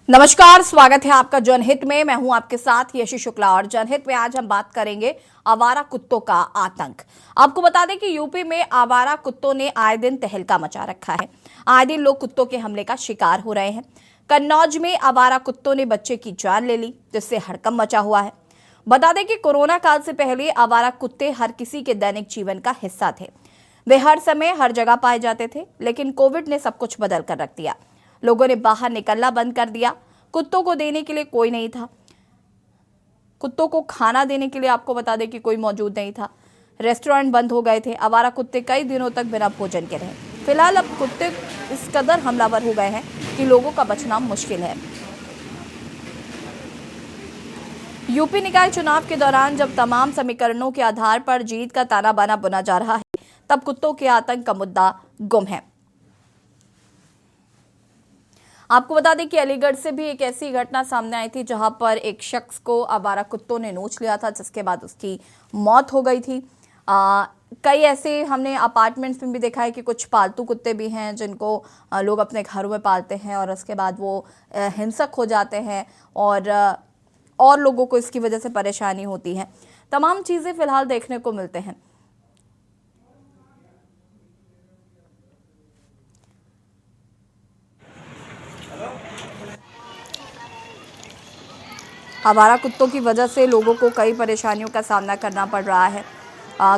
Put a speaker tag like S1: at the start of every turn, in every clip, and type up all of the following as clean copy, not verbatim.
S1: नमस्कार, स्वागत है आपका जनहित में। मैं हूं आपके साथ यशी शुक्ला और जनहित में आज हम बात करेंगे आवारा कुत्तों का आतंक। आपको बता दें कि यूपी में आवारा कुत्तों ने आए दिन तहलका मचा रखा है। आए दिन लोग कुत्तों के हमले का शिकार हो रहे हैं। कन्नौज में आवारा कुत्तों ने बच्चे की जान ले ली, जिससे हड़कंप मचा हुआ है। बता दें कि कोरोना काल से पहले आवारा कुत्ते हर किसी के दैनिक जीवन का हिस्सा थे। वे हर समय हर जगह पाए जाते थे, लेकिन कोविड ने सब कुछ बदल कर रख दिया। लोगों ने बाहर निकलना बंद कर दिया। कुत्तों को देने के लिए कोई नहीं था। कुत्तों को खाना देने के लिए आपको बता दें कि कोई मौजूद नहीं था। रेस्टोरेंट बंद हो गए थे। आवारा कुत्ते कई दिनों तक बिना भोजन के रहे। फिलहाल अब कुत्ते इस कदर हमलावर हो गए हैं कि लोगों का बचना मुश्किल है। यूपी निकाय चुनाव के दौरान जब तमाम समीकरणों के आधार पर जीत का ताना बाना बुना जा रहा है, तब कुत्तों के आतंक का मुद्दा गुम है। आपको बता दें कि अलीगढ़ से भी एक ऐसी घटना सामने आई थी जहां पर एक शख्स को आवारा कुत्तों ने नोच लिया था, जिसके बाद उसकी मौत हो गई थी। कई ऐसे हमने अपार्टमेंट्स में भी देखा है कि कुछ पालतू कुत्ते भी हैं जिनको लोग अपने घरों में पालते हैं और उसके बाद वो हिंसक हो जाते हैं और लोगों को इसकी वजह से परेशानी होती है। तमाम चीज़ें फिलहाल देखने को मिलते हैं। आवारा कुत्तों की वजह से लोगों को कई परेशानियों का सामना करना पड़ रहा है।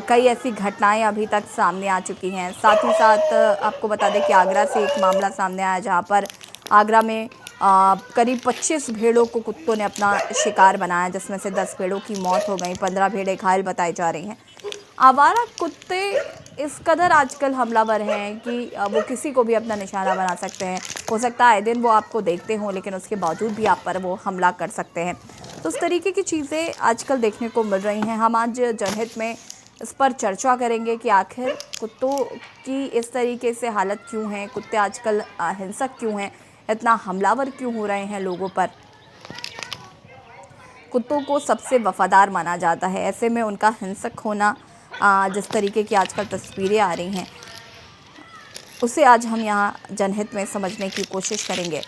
S1: कई ऐसी घटनाएं अभी तक सामने आ चुकी हैं। साथ ही साथ आपको बता दें कि आगरा से एक मामला सामने आया जहां पर आगरा में करीब 25 भेड़ों को कुत्तों ने अपना शिकार बनाया, जिसमें से 10 भेड़ों की मौत हो गई, 15 भेड़ें घायल बताई जा रही हैं। आवारा कुत्ते इस कदर आजकल हमलावर हैं कि वो किसी को भी अपना निशाना बना सकते हैं। हो सकता है आए दिन वो आपको देखते हों, लेकिन उसके बावजूद भी आप पर वो हमला कर सकते हैं। तो इस तरीके की चीज़ें आजकल देखने को मिल रही हैं। हम आज जनहित में इस पर चर्चा करेंगे कि आखिर कुत्तों की इस तरीके से हालत क्यों है, कुत्ते आजकल हिंसक क्यों हैं, इतना हमलावर क्यों हो रहे हैं लोगों पर। कुत्तों को सबसे वफादार माना जाता है, ऐसे में उनका हिंसक होना, जिस तरीके की आजकल तस्वीरें आ रही हैं, उसे आज हम यहाँ जनहित में समझने की कोशिश करेंगे।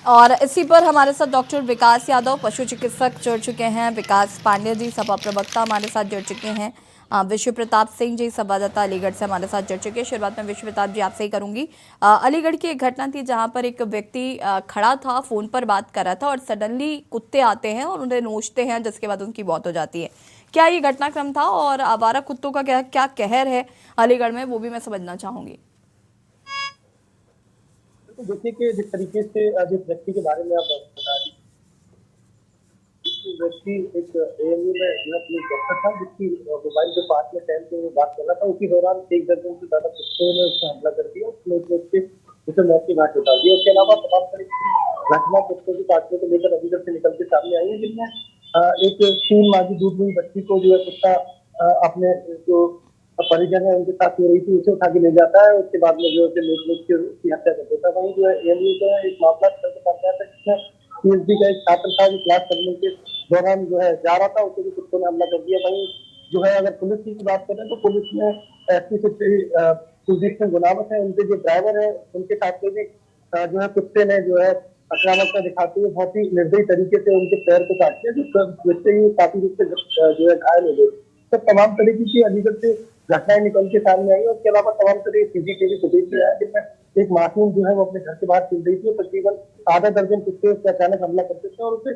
S1: और इसी पर हमारे साथ डॉक्टर विकास यादव, पशु चिकित्सक, जुड़ चुके हैं। विकास पांडे जी, सपा प्रवक्ता, हमारे साथ जुड़ चुके हैं। विश्व प्रताप सिंह जी, संवाददाता, अलीगढ़ से हमारे साथ जुड़ चुके हैं। शुरुआत में विश्व प्रताप जी आपसे ही करूंगी। अलीगढ़ की एक घटना थी जहां पर एक व्यक्ति खड़ा था, फोन पर बात कर रहा था और सडनली कुत्ते आते हैं और उन्हें नोचते हैं, जिसके बाद उनकी मौत हो जाती है। क्या ये घटनाक्रम था और आवारा कुत्तों का क्या कहर है अलीगढ़ में, वो भी मैं समझना चाहूंगी।
S2: तो देखिए कि जिस तरीके से जिस व्यक्ति के बारे में आप बता रही, व्यक्ति एक एएमयू में जो है पुलिस डॉक्टर था, जिसकी मोबाइल के पास में टहलते हुए बात कर रहा था। उसी दौरान एक दर्जन से ज्यादा कुत्तों ने उससे हमला कर दिया, उसने उसे मौत की घाट उतार दी। उसके अलावा तमाम तरह की घटना कुत्तों की काटने को लेकर अलीगढ़ से निकल के सामने आई है, जिनमें एक 3 माह की दूध हुई बच्ची को जो है कुत्ता अपने जो परिजन है उनके साथ हो रही थी, उसे उठा के ले जाता है। उसके बाद में जो है लूट के उसकी हत्या कर देता है। वहीं जो है एएमयू का एक मामला सामने आता है, जिसमें पीएचडी का एक छात्र था जो क्लास करने के दौरान जो है जा रहा था, उसे भी कुत्तों ने हमला कर दिया। वहीं जो है अगर पुलिस की बात करें तो पुलिस में एसपी से कुलदीप सिंह गुनावत है, उनके जो ड्राइवर है उनके साथ में भी जो है कुत्ते ने जो है आक्रामकता दिखाते हुए बहुत ही निर्दयी तरीके से उनके पैर को काट दिया, जिससे ही काफी रूप से जो है घायल हो गए। तो तमाम तरीके की अलीगढ़ से घटनाएं निकल के सामने आई। उसके अलावा तमाम तरह की सीसीटीवी फुटेज भी आया, जिनमें एक मासूम जो है वो अपने घर के बाहर खेल रही थी, तकरीबन आधा दर्जन कुत्ते उससे अचानक हमला करते थे और उसे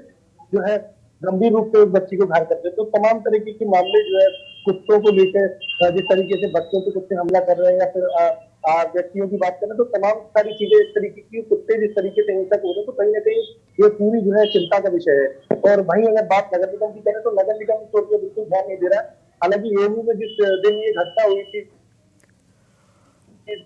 S2: जो है गंभीर रूप से उस बच्ची को घायल करते। तो तमाम तरीके के मामले जो है कुत्तों को लेकर जिस तरीके से बच्चों पे कुत्ते हमला कर रहे हैं या फिर व्यक्तियों की बात करें तो तमाम सारी चीजें इस तरीके की, कुत्ते जिस तरीके से हिंसक हो रहे हैं, तो कहीं ना कहीं ये पूरी जो है चिंता का विषय है। और वहीं अगर बात नगर निगम की करें तो नगर निगम इस पर बिल्कुल ध्यान नहीं दे रहा है। हालांकि एएमयू में जिस दिन ये घटना हुई थी,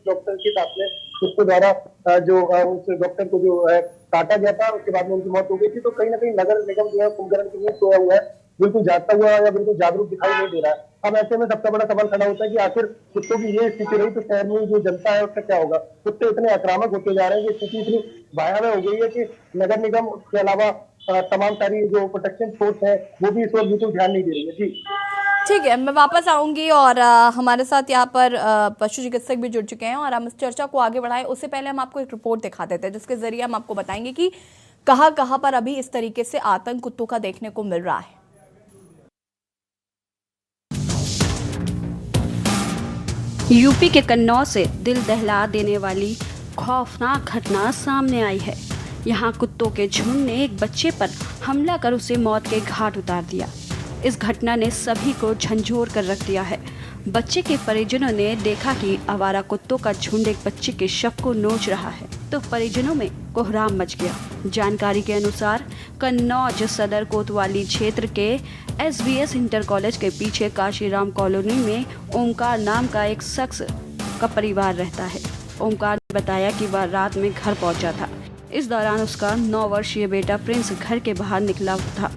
S2: डॉक्टर के साथ में उसके द्वारा जो उस डॉक्टर को जो है काटा गया था, उसके बाद में उनकी मौत हो गई थी। तो कहीं ना कहीं नगर निगम जो है कुंभकर्ण के लिए सोया हुआ है, बिल्कुल जागता हुआ या बिल्कुल जागरूक दिखाई नहीं दे रहा है। अब ऐसे में सबसे बड़ा सवाल खड़ा होता है कि आखिर कुत्तों की ये स्थिति रही तो शहर में जो जनता है उसका क्या होगा। कुत्ते इतने आक्रामक होते जा रहे हैं कि स्थिति इतनी भयावह हो गई है कि नगर निगम के अलावा तमाम सारी जो प्रोटेक्शन फोर्स है वो भी इस वक्त बिल्कुल ध्यान नहीं दे रही है। जी
S1: ठीक है, मैं वापस आऊंगी और हमारे साथ यहाँ पर पशु चिकित्सक भी जुड़ चुके हैं और हम इस चर्चा को आगे बढ़ाएं उससे पहले हम आपको एक रिपोर्ट दिखा देते हैं जिसके जरिए हम आपको बताएंगे कि कहाँ कहाँ पर अभी इस तरीके से आतंक कुत्तों का देखने को मिल रहा है।
S3: यूपी के कन्नौज से दिल दहला देने वाली खौफनाक घटना सामने आई है। यहाँ कुत्तों के झुंड ने एक बच्चे पर हमला कर उसे मौत के घाट उतार दिया। इस घटना ने सभी को झंझोर कर रख दिया है। बच्चे के परिजनों ने देखा कि आवारा कुत्तों का झुंड एक बच्चे के शव को नोच रहा है तो परिजनों में कोहराम मच गया। जानकारी के अनुसार कन्नौज सदर कोतवाली क्षेत्र के SVS इंटर कॉलेज के पीछे काशीराम कॉलोनी में ओमकार नाम का एक शख्स का परिवार रहता है। ओमकार ने बताया कि वह रात में घर पहुंचा था। इस दौरान उसका 9 वर्षीय बेटा प्रिंस घर के बाहर निकला था।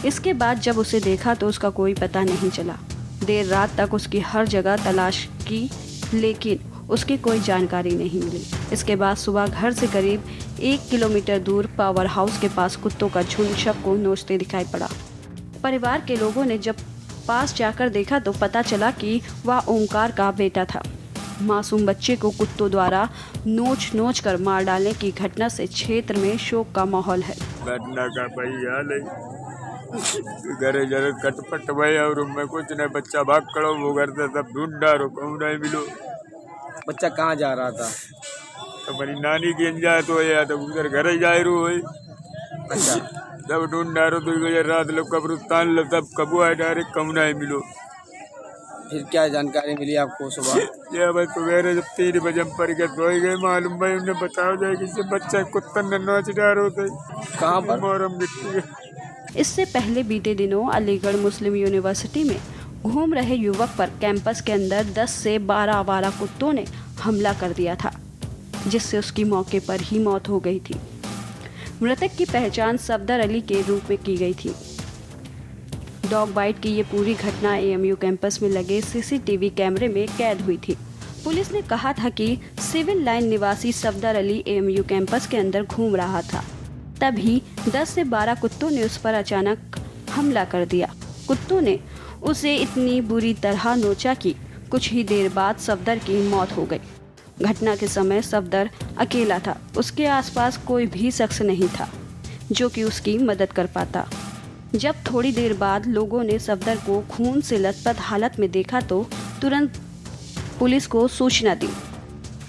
S3: इसके बाद जब उसे देखा तो उसका कोई पता नहीं चला। देर रात तक उसकी हर जगह तलाश की लेकिन उसकी कोई जानकारी नहीं मिली। इसके बाद सुबह घर से करीब 1 किलोमीटर दूर पावर हाउस के पास कुत्तों का झुंड शव को नोचते दिखाई पड़ा। परिवार के लोगों ने जब पास जाकर देखा तो पता चला कि वह ओमकार का बेटा था। मासूम बच्चे को कुत्तों द्वारा नोच कर मार डालने की घटना से क्षेत्र में शोक का माहौल है।
S4: घटना का भाई हाल है घरे जरे कटपट भाई और मैं कुछ नहीं बच्चा भाग करो वो घर से सब ढूंढ डालो कहूँ नहीं मिलो।
S5: बच्चा कहाँ जा रहा था?
S4: तो मेरी नानी की जाए तो या तो उधर घर ही जाए रू हुई।
S5: अच्छा
S4: जब ढूंढ डालो तो रात लोग कब्रिस्तान लो तब कबू आए डायरेक्ट कहूँ नहीं मिलो।
S5: फिर क्या जानकारी मिली आपको सुबह?
S4: ये भाई सवेरे जब 3 बजे हम पर के सोई गए मालूम भाई उन्हें बताओ जाए कि बच्चा कुत्ता ने नोच डालो थे
S5: कहाँ पर?
S4: मोरम गिट्टी।
S3: इससे पहले बीते दिनों अलीगढ़ मुस्लिम यूनिवर्सिटी में घूम रहे युवक पर कैंपस के अंदर 10 से 12 आवारा कुत्तों ने हमला कर दिया था जिससे उसकी मौके पर ही मौत हो गई थी। मृतक की पहचान सफदर अली के रूप में की गई थी। डॉग बाइट की ये पूरी घटना AMU कैंपस में लगे CCTV कैमरे में कैद हुई थी। पुलिस ने कहा था कि सिविल लाइन निवासी सफदर अली AMU कैंपस के अंदर घूम रहा था। तभी 10 से 12 कुत्तों ने उस पर अचानक हमला कर दिया। कुत्तों ने उसे इतनी बुरी तरह नोचा कि कुछ ही देर बाद सफदर की मौत हो गई। घटना के समय सफदर अकेला था। उसके आसपास कोई भी शख्स नहीं था जो कि उसकी मदद कर पाता। जब थोड़ी देर बाद लोगों ने सफदर को खून से लथपथ हालत में देखा तो तुरंत पुलिस को सूचना दी।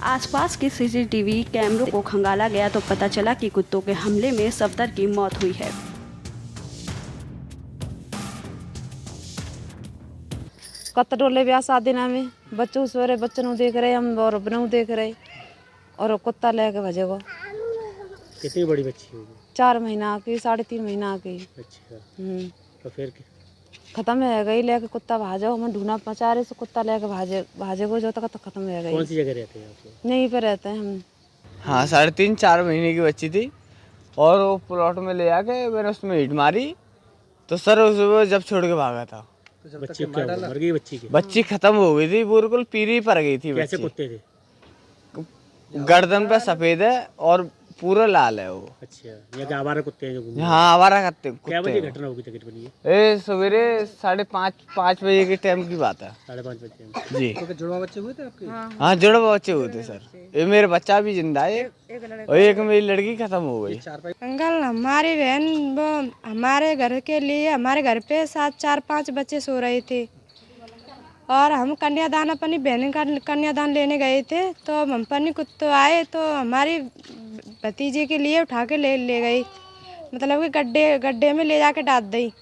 S3: आसपास के CCTV कैमरों को खंगाला गया तो पता चला कि कुत्तों के हमले में सफदर की मौत हुई है।
S6: कत्त डोले ब्याह शादी ना में बच्चों सवेरे बच्चों देख रहे हम और अपनों देख रहे और वो कुत्ता लेके भजेगो।
S7: कितनी बड़ी बच्ची होगी?
S6: 4 महीना की 3.5 महीना की।
S7: अच्छा तो फिर
S6: खत्म है गई लेके कुत्ता भाजो हम ढूंढा पचा रहे से कुत्ता लेके भाजे को जो तक तो खत्म है गई।
S7: कौन सी जगह रहते हैं आप लोग?
S6: यहीं पे रहते हैं हम।
S8: हाँ 3.5-4 महीने की बच्ची थी और वो प्लॉट में ले आके मैंने उसमें ईंट मारी तो सर उस जब छोड़ के भागा था।
S7: बच्ची क्या हुआ? मर गई बच्ची की?
S8: बच्ची खत्म हो गई थी बिल्कुल पीली पड़ गई थी।
S7: कैसे कुत्ते थे?
S8: गर्दन पे सफेद है और पूरा लाल है वो।
S7: अच्छा ये आवारा कुत्ते हैं जो घूमते हैं?
S8: हाँ आवारा कुत्ते।
S7: क्या बजे घटना होगी तकरीबन ये?
S8: सवेरे 5:30 बजे के टाइम की बात है।
S7: 5:30 बजे
S8: जी।
S5: तो जुड़वा बच्चे हुए थे आपके?
S8: हाँ जुड़वा बच्चे हुए थे सर। ये मेरा बच्चा भी जिंदा है और एक मेरी लड़की खत्म हो गई।
S9: अंकल हमारी बहन वो हमारे घर के लिए हमारे घर पे 4-5 बच्चे सो रहे थे और हम कन्यादान अपनी बहन का कन्यादान लेने गए थे तो हम पन्नी कुत्ते आए तो हमारी भतीजे के लिए उठा के ले गई, मतलब कि गड्ढे में ले जाके डाल दी।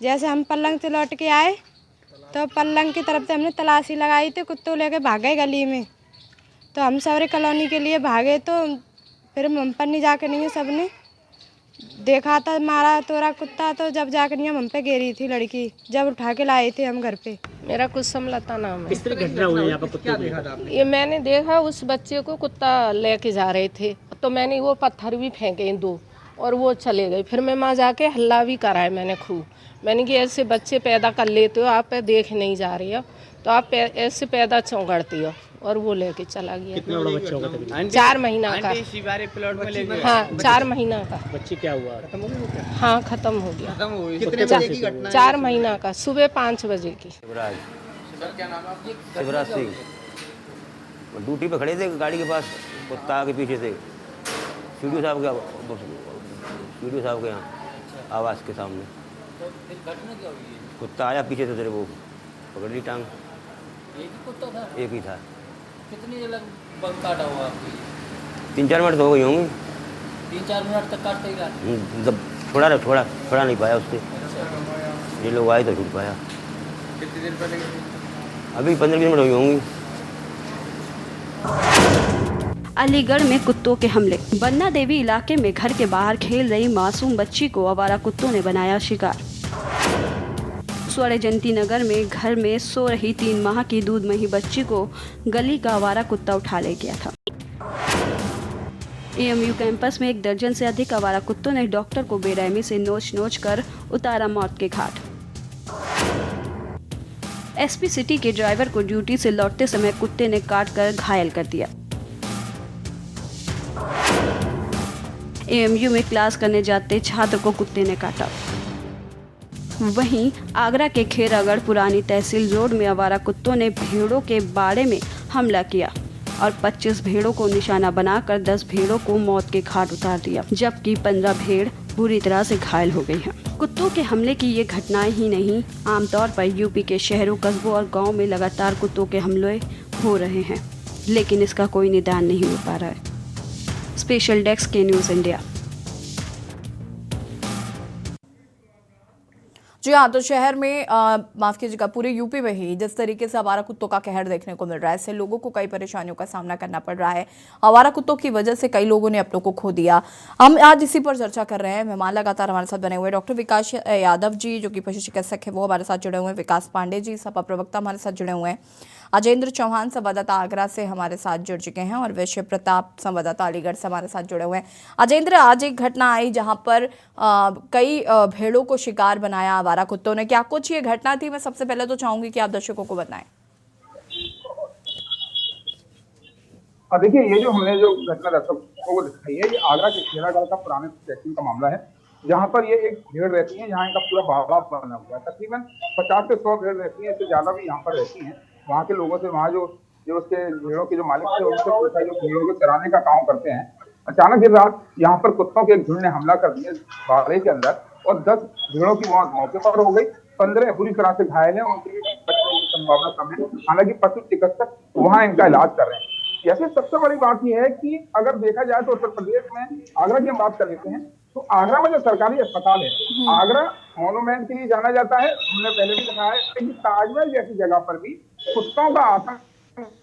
S9: जैसे हम पलंग से लौट के आए तो पलंग की तरफ से हमने तलाशी लगाई थी, कुत्तों लेके भागे गली में। तो हम सारे कॉलोनी के लिए भागे तो फिर हम पन्नी जाके नहीं सबने देखा था मारा तोरा कुत्ता, तो जब जाकर नहीं हम पे गिरी थी लड़की, जब उठा के लाए थे हम घर पे।
S10: मेरा कुछ समलता नाम है।
S7: किस तरह घटना हुई है यहाँ पर? कुत्ते देखा था आपने?
S10: ये मैंने देखा उस बच्चे को कुत्ता लेके जा रहे थे तो मैंने वो पत्थर भी फेंके 2 और वो चले गए। फिर मैं वहाँ जाके हल्ला भी कराया मैंने खूब। मैंने कि ऐसे बच्चे पैदा कर लेते हो आप देख नहीं जा रही हो तो आप ऐसे पैदा क्यों करती हो। और वो लेके चला गया।
S7: कितना बड़ा बच्चा होगा तकरीबन?
S10: 4 महीना का।
S8: शिवारी प्लॉट में ले गए।
S10: हाँ 4 महीना का।
S7: बच्चे क्या हुआ? खत्म हो गया?
S10: हाँ खत्म हो गया।
S8: खत्म हो गई।
S7: कितने बजे की घटना?
S10: 4 महीना का, सुबह 5 बजे की।
S8: क्या नाम है आपकी?
S11: शिवराज सिंह ड्यूटी पे खड़े थे, गाड़ी के पास कुत्ता के पीछे से सीडीओ साहब के यहाँ आवास के सामने कुत्ता आया पीछे से, तेरे वो पकड़ ली टांग।
S12: एक ही कुत्ता था?
S11: एक ही था।
S12: कितनी लगभग काटा हुआ आपकी?
S11: 3-4 मिनट हो गई होंगी।
S12: 3-4 मिनट तक काटते ही रहा?
S11: जब छोड़ा नहीं पाया उससे। ये लोग आए तो छूट पाया।
S8: कितनी देर पहले?
S11: अभी 15-20 मिनट हुई होंगी।
S3: अलीगढ़ में कुत्तों के हमले। बन्ना देवी इलाके में घर के बाहर खेल रही मासूम बच्ची को आवारा कुत्तों ने बनाया शिकार। स्वर्ण जयंती नगर में घर में सो रही 3 माह की दूधमही बच्ची को गली का आवारा कुत्ता उठा ले गया था। एएमयू कैंपस में 1 दर्जन से अधिक आवारा कुत्तों ने डॉक्टर को बेरहमी से नोच कर उतारा मौत के घाट। एसपी सिटी के ड्राइवर को ड्यूटी से लौटते समय कुत्ते ने काटकर घायल कर दिया। एएमयू में क्लास करने जाते छात्र को कुत्ते ने काटा। वहीं आगरा के खेरागढ़ पुरानी तहसील रोड में आवारा कुत्तों ने भेड़ों के बाड़े में हमला किया और 25 भेड़ों को निशाना बनाकर 10 भेड़ों को मौत के घाट उतार दिया, जबकि 15 भेड़ बुरी तरह से घायल हो गई हैं। कुत्तों के हमले की ये घटनाएं ही नहीं, आमतौर पर यूपी के शहरों, कस्बों और गाँव में लगातार कुत्तों के हमले हो रहे हैं, लेकिन इसका कोई निदान नहीं हो पा रहा है। स्पेशल डेस्क के न्यूज़ इंडिया।
S1: जी हाँ, तो शहर में माफ कीजिएगा, पूरे यूपी में ही जिस तरीके से आवारा कुत्तों का कहर देखने को मिल रहा है, इससे लोगों को कई परेशानियों का सामना करना पड़ रहा है। आवारा कुत्तों की वजह से कई लोगों ने अपनों को खो दिया। हम आज इसी पर चर्चा कर रहे हैं। मेहमान लगातार हमारे साथ बने हुए डॉक्टर विकास यादव जी, जो कि पशु चिकित्सक है, वो हमारे साथ जुड़े हुए हैं। विकास पांडे जी, सपा प्रवक्ता, हमारे साथ जुड़े हुए हैं। अजेंद्र चौहान, संवाददाता आगरा से हमारे साथ जुड़ चुके हैं, और वैश्य प्रताप, संवाददाता अलीगढ़ से हमारे साथ जुड़े हुए हैं। अजेंद्र, आज एक घटना आई जहां पर कई भेड़ों को शिकार बनाया आवारा कुत्तों ने। क्या कुछ ये घटना थी? मैं सबसे पहले तो चाहूंगी कि आप दर्शकों को बताएं।
S2: देखिए, ये जो हमने जो घटना दर्शकों को दिखाई है, ये आगरा के खेरागढ़ का पुराने तहसील का मामला है, जहाँ पर ये एक भेड़ रहती है। यहाँ इनका पूरा बाड़ा बना हुआ है। तकरीबन 50 से 100 भेड़ रहती है, इससे ज्यादा भी यहाँ पर रहती है। वहाँ के लोगों से, वहाँ जो उसके भेड़ों के जो मालिक थे, उनसे पूछा, जो भेड़ों को चराने का काम करते हैं। अचानक देर रात यहाँ पर कुत्तों के एक झुंड ने हमला कर दिया बाड़े के अंदर, और 10 भेड़ों की मौत मौके पर हो गई। 15 बुरी तरह से घायल हैं, उनकी बचने की संभावना कम है। हालांकि पशु चिकित्सक वहाँ इनका इलाज कर रहे हैं। ऐसे सबसे बड़ी बात यह है कि अगर देखा जाए तो उत्तर प्रदेश में, आगरा की हम बात कर लेते हैं, तो आगरा में जो सरकारी अस्पताल है, आगरा मोनूमेंट के लिए जाना जाता है। हमने पहले भी कहा है कि ताजमहल जैसी जगह पर भी कुत्तों का आतंक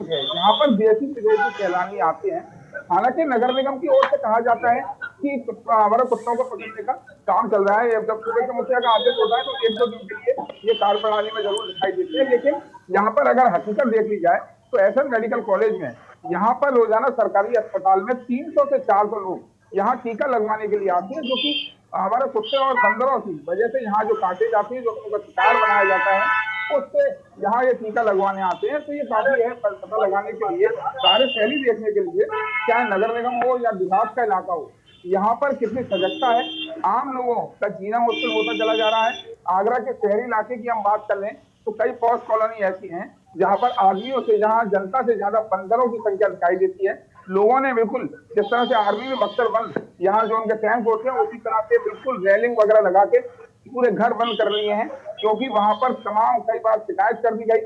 S2: है, यहाँ पर देसी विदेशी सैलानी आते हैं। हालांकि नगर निगम की ओर से कहा जाता है कि हमारे कुत्तों को पकड़ने का काम चल रहा है। जब सुबह के मुखिया का आदेश होता है तो 1-2 दिन के लिए ये कार्य प्रणाली में जरूर दिखाई देती है। लेकिन यहाँ पर अगर हकीकत देख ली जाए तो एसएन मेडिकल कॉलेज में, यहाँ पर रोजाना सरकारी अस्पताल में 300 से 400 लोग यहाँ टीका लगवाने के लिए आते हैं, जो कि हमारे कुत्ते और बंदरों की वजह से यहाँ जो काटे जाते हैं, जो उनका शिकार बनाया जाता है, उससे यहाँ ये टीका लगवाने आते हैं। तो ये काफी है पता लगाने के लिए, कार्यशैली देखने के लिए, चाहे नगर निगम हो या विभाग का इलाका हो, यहाँ पर कितनी सजगता है। आम लोगों का जीना मुश्किल होता चला जा रहा है। आगरा के शहरी इलाके की हम बात कर लें तो कई पॉश कॉलोनी ऐसी हैं जहाँ पर आदमियों से, जहाँ जनता से ज्यादा बंदरों की संख्या दिखाई देती है। लोगों ने बिल्कुल जिस तरह से आर्मी में बख्तर बंद, यहाँ जो उनके कैंप होते हैं, उसी तरह से बिल्कुल रेलिंग वगैरह लगा के पूरे घर बंद कर लिए हैं, क्योंकि वहां पर तमाम कई बार शिकायत कर दी गई।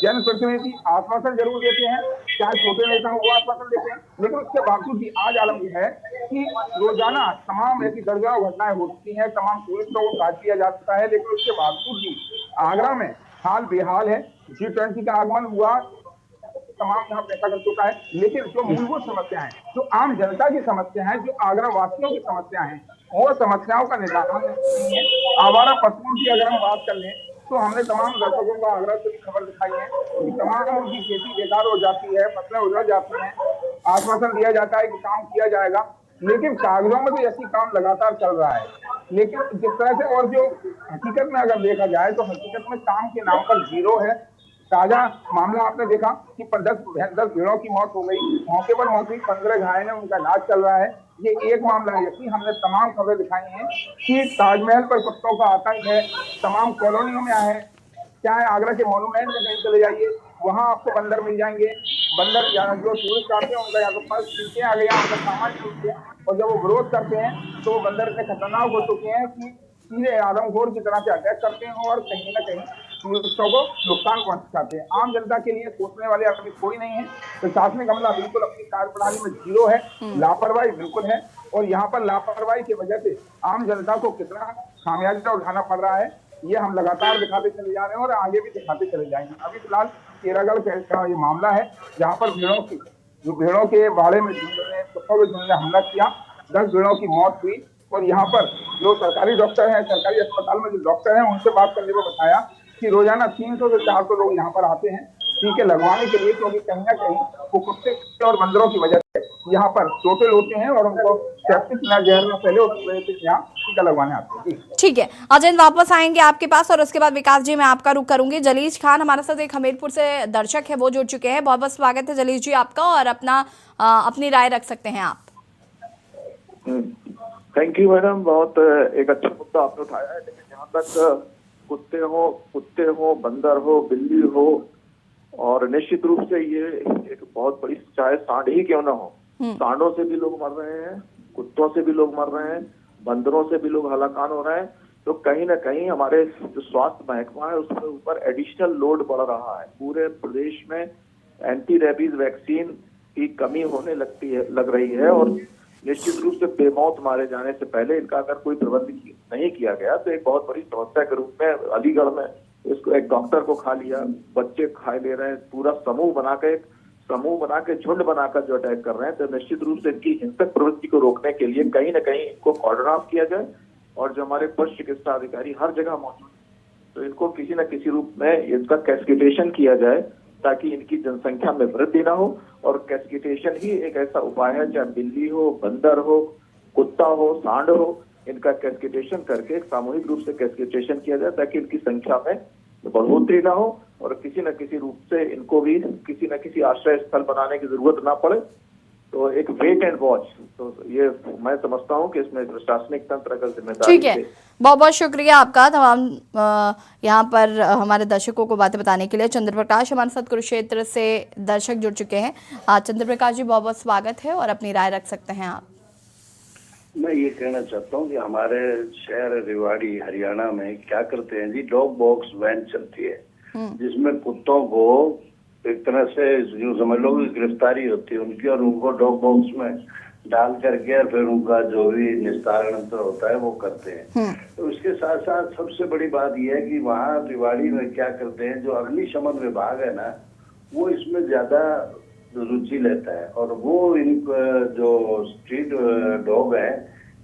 S2: जनप्रतिनिधि आश्वासन जरूर देते हैं, चाहे छोटे नेता हो वो आश्वासन देते हैं, लेकिन उसके बावजूद भी आज आलम यह है कि रोजाना तमाम ऐसी दर्जनों घटनाएं होती हैं, तमाम टूरिस्टों को काट दिया जाता है, लेकिन उसके बावजूद भी आगरा में हाल बेहाल है। G20 का आगमन हुआ, तमाम यहाँ पैसा कर चुका है, लेकिन जो मूलभूत समस्याएं, जो आम जनता की समस्या है, जो आगरा वासियों की समस्या है, वो समस्याओं का निदान नहीं है। आवारा पशुओं की अगर हम बात कर लें तो हमने तमाम दर्शकों को आगरा से खबर दिखाई है कि तमाम उनकी खेती बेकार हो जाती है, फसलें उजड़ जाती हैं। आश्वासन दिया जाता है कि काम किया जाएगा, लेकिन कागजों में तो ऐसी काम लगातार चल रहा है। लेकिन जिस तरह से, और जो हकीकत में अगर देखा जाए तो हकीकत में काम के नाम पर जीरो है। ताजा मामला आपने देखा कि 10 भेड़ों की मौत हो गई, मौके पर मौत हुई, 15 घायल हैं, उनका इलाज चल रहा है। ये एक मामला है, जबकि हमने तमाम खबरें दिखाई हैं कि ताजमहल पर कुत्तों का आतंक है, तमाम कॉलोनियों में है, चाहे आगरा के मॉन्यूमेंट में कहीं चले जाइए, वहां आपको बंदर मिल जाएंगे। बंदर जो टूरिस्ट आते हैं उनका या तो पर्स खींच के आ गया, उनका सामान खींच के, और जब वो विरोध करते हैं तो वो बंदर इतने खतरनाक हो चुके हैं कि सीधे आदमखोर की तरह से अटैक करते हैं और कहीं ना कहीं टूरिस्टों को नुकसान पहुंचाते हैं। आम जनता के लिए सोचने वाले अभी कोई नहीं है। प्रशासनिक अमला बिल्कुल अपनी कार्यप्रणाली में जीरो है, लापरवाही बिल्कुल है, और यहाँ पर लापरवाही की वजह से आम जनता को कितना खामियाजा उठाना पड़ रहा है ये हम लगातार दिखाते चले जा रहे हैं और आगे भी दिखाते चले जाएंगे। अभी फिलहाल केरागढ़ का ये मामला है जहाँ पर भेड़ों के बाड़े में कुत्तों के झुंड ने हमला किया, 10 भेड़ों की मौत हुई। और यहाँ पर जो सरकारी डॉक्टर हैं, सरकारी अस्पताल में जो डॉक्टर हैं, उनसे बात करने को बताया कि रोजाना 300 से 400 लोग यहाँ पर आते हैं टीके लगवाने के लिए, क्योंकि कहीं ना कहीं वो कुत्ते और बंदरों की वजह से यहाँ पर चोटें होते हैं और उनको सेप्टिक जहर में पहले यहाँ टीका लगवाने आते हैं।
S1: ठीक है अजय, वापस आएंगे आपके पास और उसके बाद विकास जी मैं आपका रुख करूंगी। जलीज खान हमारे साथ एक हमीरपुर से दर्शक है, वो जुड़ चुके हैं। बहुत बहुत स्वागत है जलीज जी आपका, और अपनी राय रख सकते हैं आप।
S13: थैंक यू मैडम, बहुत एक अच्छा मुद्दा आपने उठाया है। लेकिन जहाँ तक कुत्ते हो, बंदर हो, बिल्ली हो, और निश्चित रूप से ये एक बहुत बड़ी, चाहे सांड ही क्यों ना हो, सांडों से भी लोग मर रहे हैं, कुत्तों से भी लोग मर रहे हैं, बंदरों से भी लोग हलाकान हो रहे हैं। तो कहीं ना कहीं हमारे जो स्वास्थ्य महकमा है उसके ऊपर एडिशनल लोड बढ़ रहा है। पूरे प्रदेश में एंटी रेबीज वैक्सीन की कमी होने लग रही है, और निश्चित रूप से बेमौत मारे जाने से पहले इनका अगर कोई प्रबंध नहीं किया गया तो एक बहुत बड़ी समस्या के रूप में अलीगढ़ में इसको एक डॉक्टर को खा लिया, बच्चे खा ले रहे हैं, पूरा समूह बना के झुंड बनाकर जो अटैक कर रहे हैं। तो निश्चित रूप से इनकी हिंसक प्रवृत्ति को रोकने के लिए कहीं ना कहीं इनको कॉर्डन ऑफ किया जाए, और जो हमारे पशु चिकित्सा अधिकारी हर जगह मौजूद है तो इनको किसी न किसी रूप में इसका कैस्केटेशन किया जाए ताकि इनकी जनसंख्या में वृद्धि ना हो। और कैस्केटेशन ही एक ऐसा उपाय है, चाहे बिल्ली हो, बंदर हो, कुत्ता हो, सांड हो, इनका कैस्केटेशन करके सामूहिक रूप से कैस्केटेशन किया जाए ताकि इनकी संख्या में बढ़ोतरी ना हो और किसी न किसी रूप से इनको भी किसी न किसी आश्रय स्थल बनाने की जरूरत ना पड़े। तो एक वेट एंड वॉच, तो ये मैं समझता हूँ कि इसमें प्रशासनिक तंत्र अगर जिम्मेदारी।
S1: ठीक है, बहुत बहुत शुक्रिया आपका तमाम यहाँ पर हमारे दर्शकों को बातें बताने के लिए। चंद्र प्रकाश हमारे साथ कुरुक्षेत्र से दर्शक जुड़ चुके हैं। चंद्र प्रकाश जी बहुत बहुत स्वागत है और अपनी राय रख सकते हैं आप।
S14: मैं ये कहना चाहता हूँ कि हमारे शहर रेवाड़ी हरियाणा में क्या करते हैं जी, डॉग बॉक्स वैन चलती है जिसमें कुत्तों को एक तरह से यूं समझ लो कि गिरफ्तारी होती है उनकी, और उनको डॉग बॉक्स में डाल करके और फिर उनका जो भी निस्तारण होता है वो करते हैं। तो उसके साथ साथ सबसे बड़ी बात यह है कि वहाँ रेवाड़ी में क्या करते हैं, जो अग्निशमन विभाग है ना, वो इसमें ज्यादा रुचि लेता है और वो इन जो स्ट्रीट डॉग है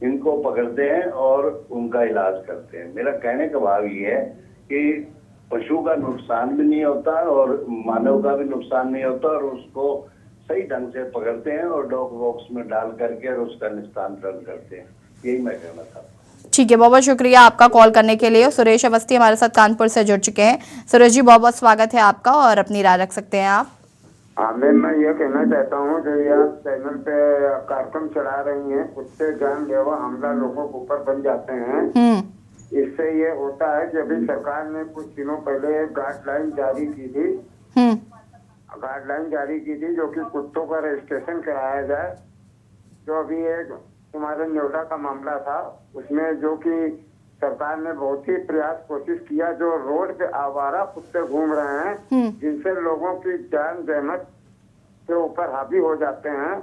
S14: इनको पकड़ते हैं और उनका इलाज करते हैं। मेरा कहने का भाव ये है कि पशु का नुकसान भी नहीं होता और मानव का भी नुकसान नहीं होता, और उसको सही ढंग से पकड़ते हैं और डॉग बॉक्स में डाल करके और उसका निस्तारण करते हैं। यही मैं कहना था।
S1: ठीक है, बहुत बहुत शुक्रिया आपका कॉल करने के लिए। सुरेश अवस्थी हमारे साथ कानपुर से जुड़ चुके हैं। सुरेश जी बहुत बहुत स्वागत है आपका और अपनी राय रख सकते हैं आप।
S15: मैं ये कहना चाहता हूँ जो ये आप चैनल पे कार्यक्रम चला रही हैं, कुत्ते जानलेवा हमला लोगों के ऊपर बन जाते हैं। इससे ये होता है कि अभी सरकार ने कुछ दिनों पहले गाइडलाइन जारी की थी जो कि कुत्तों का रजिस्ट्रेशन कराया जाए। जो अभी एक हमारे नोएडा का मामला था उसमें जो कि सरकार ने बहुत ही कोशिश किया, जो रोड पे आवारा कुत्ते घूम रहे हैं जिनसे लोगों की जान जहमत के ऊपर हावी हो जाते हैं।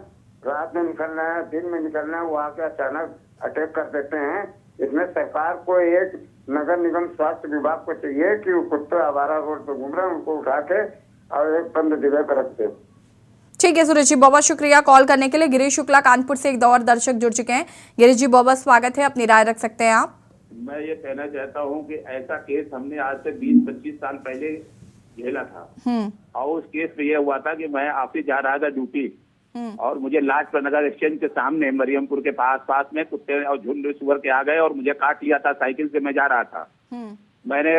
S15: रात में निकलना है, दिन में निकलना है, वो आके अचानक अटैक कर देते हैं। इसमें सरकार को एक नगर निगम स्वास्थ्य विभाग को चाहिए कि वो कुत्ते आवारा रोड पे घूम रहे हैं उनको उठा के और एक बंद जगह पर रखते।
S1: ठीक है सुरेश जी, बहुत बहुत शुक्रिया कॉल करने के लिए। गिरीश शुक्ला कानपुर से एक और दर्शक जुड़ चुके हैं। गिरीश जी बहुत बहुत स्वागत है, अपनी राय रख सकते हैं आप।
S16: मैं ये कहना चाहता हूँ कि ऐसा केस हमने आज से 20-25 साल पहले झेला था, और उस केस में यह हुआ था कि मैं ऑफिस जा रहा था ड्यूटी, और मुझे लाजपत नगर एक्सचेंज के सामने मरियमपुर के पास में कुत्ते और झुंड सुअर के आ गए और मुझे काट लिया था। साइकिल से मैं जा रहा था, मैंने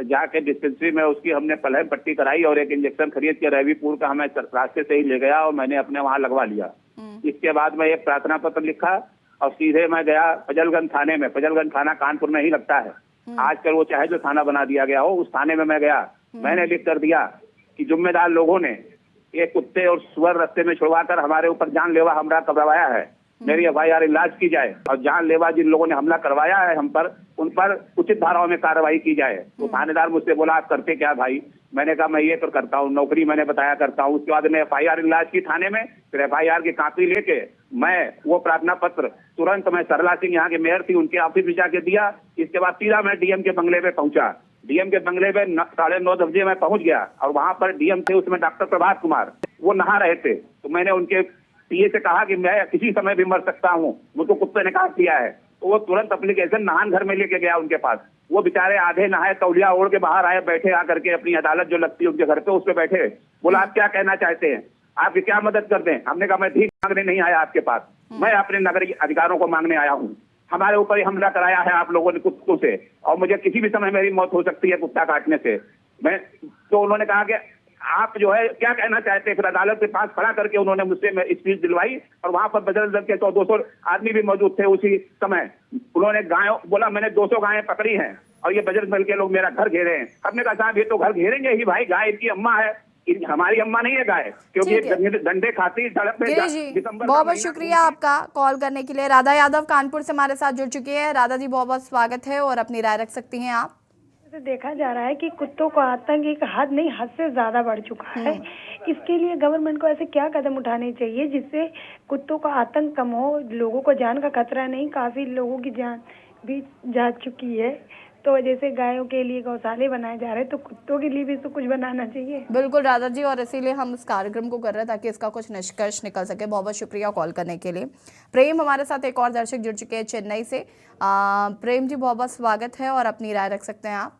S16: जाके डिस्पेंसरी में उसकी हमने पलहम पट्टी कराई और एक इंजेक्शन खरीद के रविपुर का हमें रास्ते से ही ले गया और मैंने अपने वहां लगवा लिया। इसके बाद मैं एक प्रार्थना पत्र लिखा और सीधे मैं गया फजलगंज थाने में। फजलगंज थाना कानपुर में ही लगता है। आजकल वो चाहे जो थाना बना दिया गया हो, उस थाने में मैं गया। मैंने लिख कर दिया कि जिम्मेदार लोगों ने ये कुत्ते और सुअर रास्ते में छुड़वाकर हमारे ऊपर जानलेवा हमला करवाया है, मेरी FIR इलाज की जाए और जानलेवा जिन लोगों ने हमला करवाया है हम पर, उन पर उचित धाराओं में कार्रवाई की जाए। तो थानेदार मुझसे बोला आप करते क्या भाई? मैंने कहा मैं ये तो करता हूँ, नौकरी मैंने बताया करता हूँ। उसके बाद मैंने FIR इलाज की थाने में, फिर FIR की कॉपी लेके मैं वो प्रार्थना पत्र तुरंत मैं सरला सिंह यहाँ के मेयर थी उनके ऑफिस में जाके दिया। इसके बाद सीधा मैं DM के बंगले पे पहुंचा। DM के बंगले पे 9:30 बजे मैं पहुंच गया और वहां पर DM थे उसमें डॉक्टर प्रभात कुमार, वो नहा रहे थे। तो मैंने उनके PA से कहा कि मैं किसी समय भी मर सकता हूँ, मुझको कुत्ते ने काट दिया है। तो वो तुरंत एप्लीकेशन नहान घर में लेके गया उनके पास। वो बेचारे आधे नहाए, तौलिया ओढ़ के बाहर आए, बैठे आकर के अपनी अदालत जो लगती है उनके घर पे, उस पे बैठे। बोला आप क्या कहना चाहते हैं, आपकी क्या मदद कर दें? हमने कहा मैं भीख मांगने नहीं आया आपके पास, मैं अपने नागरिक अधिकारों को मांगने आया हूँ। हमारे ऊपर ही हमला कराया है आप लोगों ने कुत्तों से और मुझे किसी भी समय मेरी मौत हो सकती है कुत्ता काटने से। तो उन्होंने कहा कि आप जो है क्या कहना चाहते हैं? फिर अदालत के पास खड़ा करके उन्होंने मुझसे स्पीच दिलवाई और वहां पर बजरंग दल के 200 आदमी भी मौजूद थे उसी समय। उन्होंने गायों बोला मैंने 200 गायें पकड़ी हैं और ये बजरंग दल के लोग मेरा घर घेरे हैं। हमने कहा साहब ये तो घर घेरेंगे ही भाई, गाय इनकी अम्मा है, हमारी अम्मा नहीं है गाय, क्योंकि डंडे खाती सड़क पे।
S1: बहुत बहुत शुक्रिया आपका कॉल करने के लिए। राधा यादव कानपुर से हमारे साथ जुड़ चुकी है। राधा जी बहुत बहुत स्वागत है और अपनी राय रख सकती हैं आप।
S17: देखा जा रहा है कि कुत्तों का आतंक एक हद नहीं हद से ज्यादा बढ़ चुका है। इसके लिए गवर्नमेंट को ऐसे क्या कदम उठाने चाहिए जिससे कुत्तों का आतंक कम हो, लोगों को जान का खतरा नहीं, काफी लोगों की जान भी जा चुकी है। तो जैसे गायों के लिए गौशाले बनाए जा रहे हैं तो कुत्तों के लिए भी तो कुछ बनाना चाहिए।
S1: बिल्कुल राधा जी, और इसीलिए हम इस कार्यक्रम को कर रहे हैं ताकि इसका कुछ निष्कर्ष निकल सके। बहुत बहुत शुक्रिया कॉल करने के लिए। प्रेम हमारे साथ एक और दर्शक जुड़ चुके हैं चेन्नई से। प्रेम जी बहुत बहुत स्वागत है और अपनी राय रख सकते हैं आप।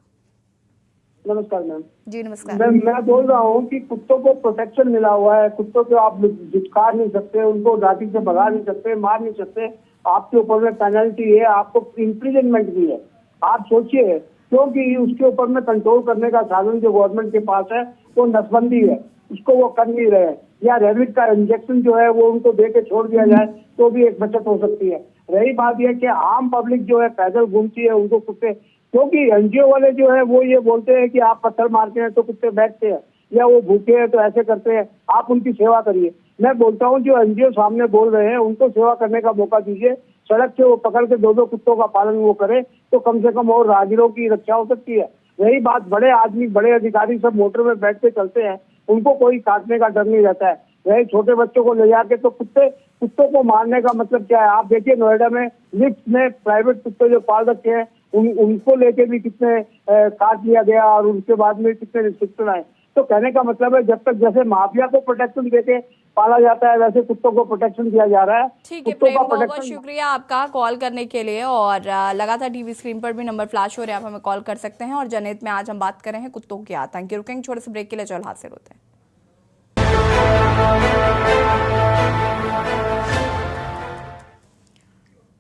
S2: नमस्कार मैम।
S1: जी नमस्कार।
S2: मैं बोल रहा हूँ कि कुत्तों को प्रोटेक्शन मिला हुआ है, कुत्तों को आप झुटकार नहीं सकते, उनको लाठी से भगा नहीं सकते, मार नहीं सकते, आपके ऊपर में पेनल्टी है, आपको इम्प्रिजनमेंट भी है। आप सोचिए, क्योंकि उसके ऊपर में कंट्रोल करने का साधन जो गवर्नमेंट के पास है वो नसबंदी है, उसको वो कर नहीं रहे। या रेबिट का इंजेक्शन जो है वो उनको दे के छोड़ दिया जाए तो भी एक बचत हो सकती है। रही बात यह कि आम पब्लिक जो है पैदल घूमती है, उनको कुत्ते, क्योंकि NGO वाले जो है वो ये बोलते हैं कि आप पत्थर मारते हैं तो कुत्ते बैठते हैं, या वो भूखे हैं तो ऐसे करते हैं, आप उनकी सेवा करिए। मैं बोलता हूँ जो NGO सामने बोल रहे हैं उनको सेवा करने का मौका दीजिए। सड़क से वो पकड़ के 2-2 कुत्तों का पालन वो करे तो कम से कम और राहगीरों की रक्षा हो सकती है। रही बात बड़े आदमी, बड़े अधिकारी सब मोटर में बैठ के चलते हैं, उनको कोई काटने का डर नहीं रहता है। रहे छोटे बच्चों को ले जाके तो कुत्तों को मारने का मतलब क्या है? आप देखिए नोएडा में लिफ्ट में प्राइवेट कुत्ते जो पाल रखे हैं उनको लेके भी कितने काट लिया गया और उनके बाद में कितने रिस्ट्रिक्शन आए। तो कहने का मतलब है जब तक जैसे माफिया को प्रोटेक्शन देके पाला जाता है वैसे कुत्तों को प्रोटेक्शन दिया जा रहा है।
S1: ठीक है प्रेम, बहुत बहुत शुक्रिया आपका कॉल करने के लिए। और लगातार टीवी स्क्रीन पर भी नंबर फ्लैश हो रहे हैं, आप हमें कॉल कर सकते हैं। और जनहित में आज हम बात कर रहे हैं कुत्तों के आतंक। रुकेंगे छोटे से ब्रेक के लिए, चल हासिल होते हैं।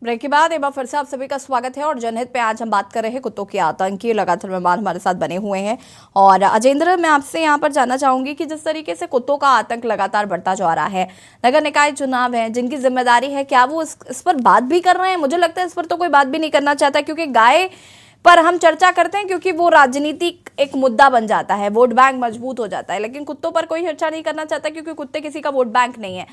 S1: ब्रेक के बाद एक बार फिर से आप सभी का स्वागत है। और जनहित पे आज हम बात कर रहे हैं कुत्तों के आतंक की। लगातार मेहमान हमारे साथ बने हुए हैं। और अजेंद्र, मैं आपसे यहाँ पर जानना चाहूंगी कि जिस तरीके से कुत्तों का आतंक लगातार बढ़ता जा रहा है, नगर निकाय चुनाव है, जिनकी जिम्मेदारी है, क्या वो इस पर बात भी कर रहे हैं? मुझे लगता है इस पर तो कोई बात भी नहीं करना चाहता, क्योंकि गाय पर हम चर्चा करते हैं क्योंकि वो राजनीतिक एक मुद्दा बन जाता है, वोट बैंक मजबूत हो जाता है। लेकिन कुत्तों पर कोई चर्चा नहीं करना चाहता क्योंकि कुत्ते किसी का वोट बैंक नहीं है।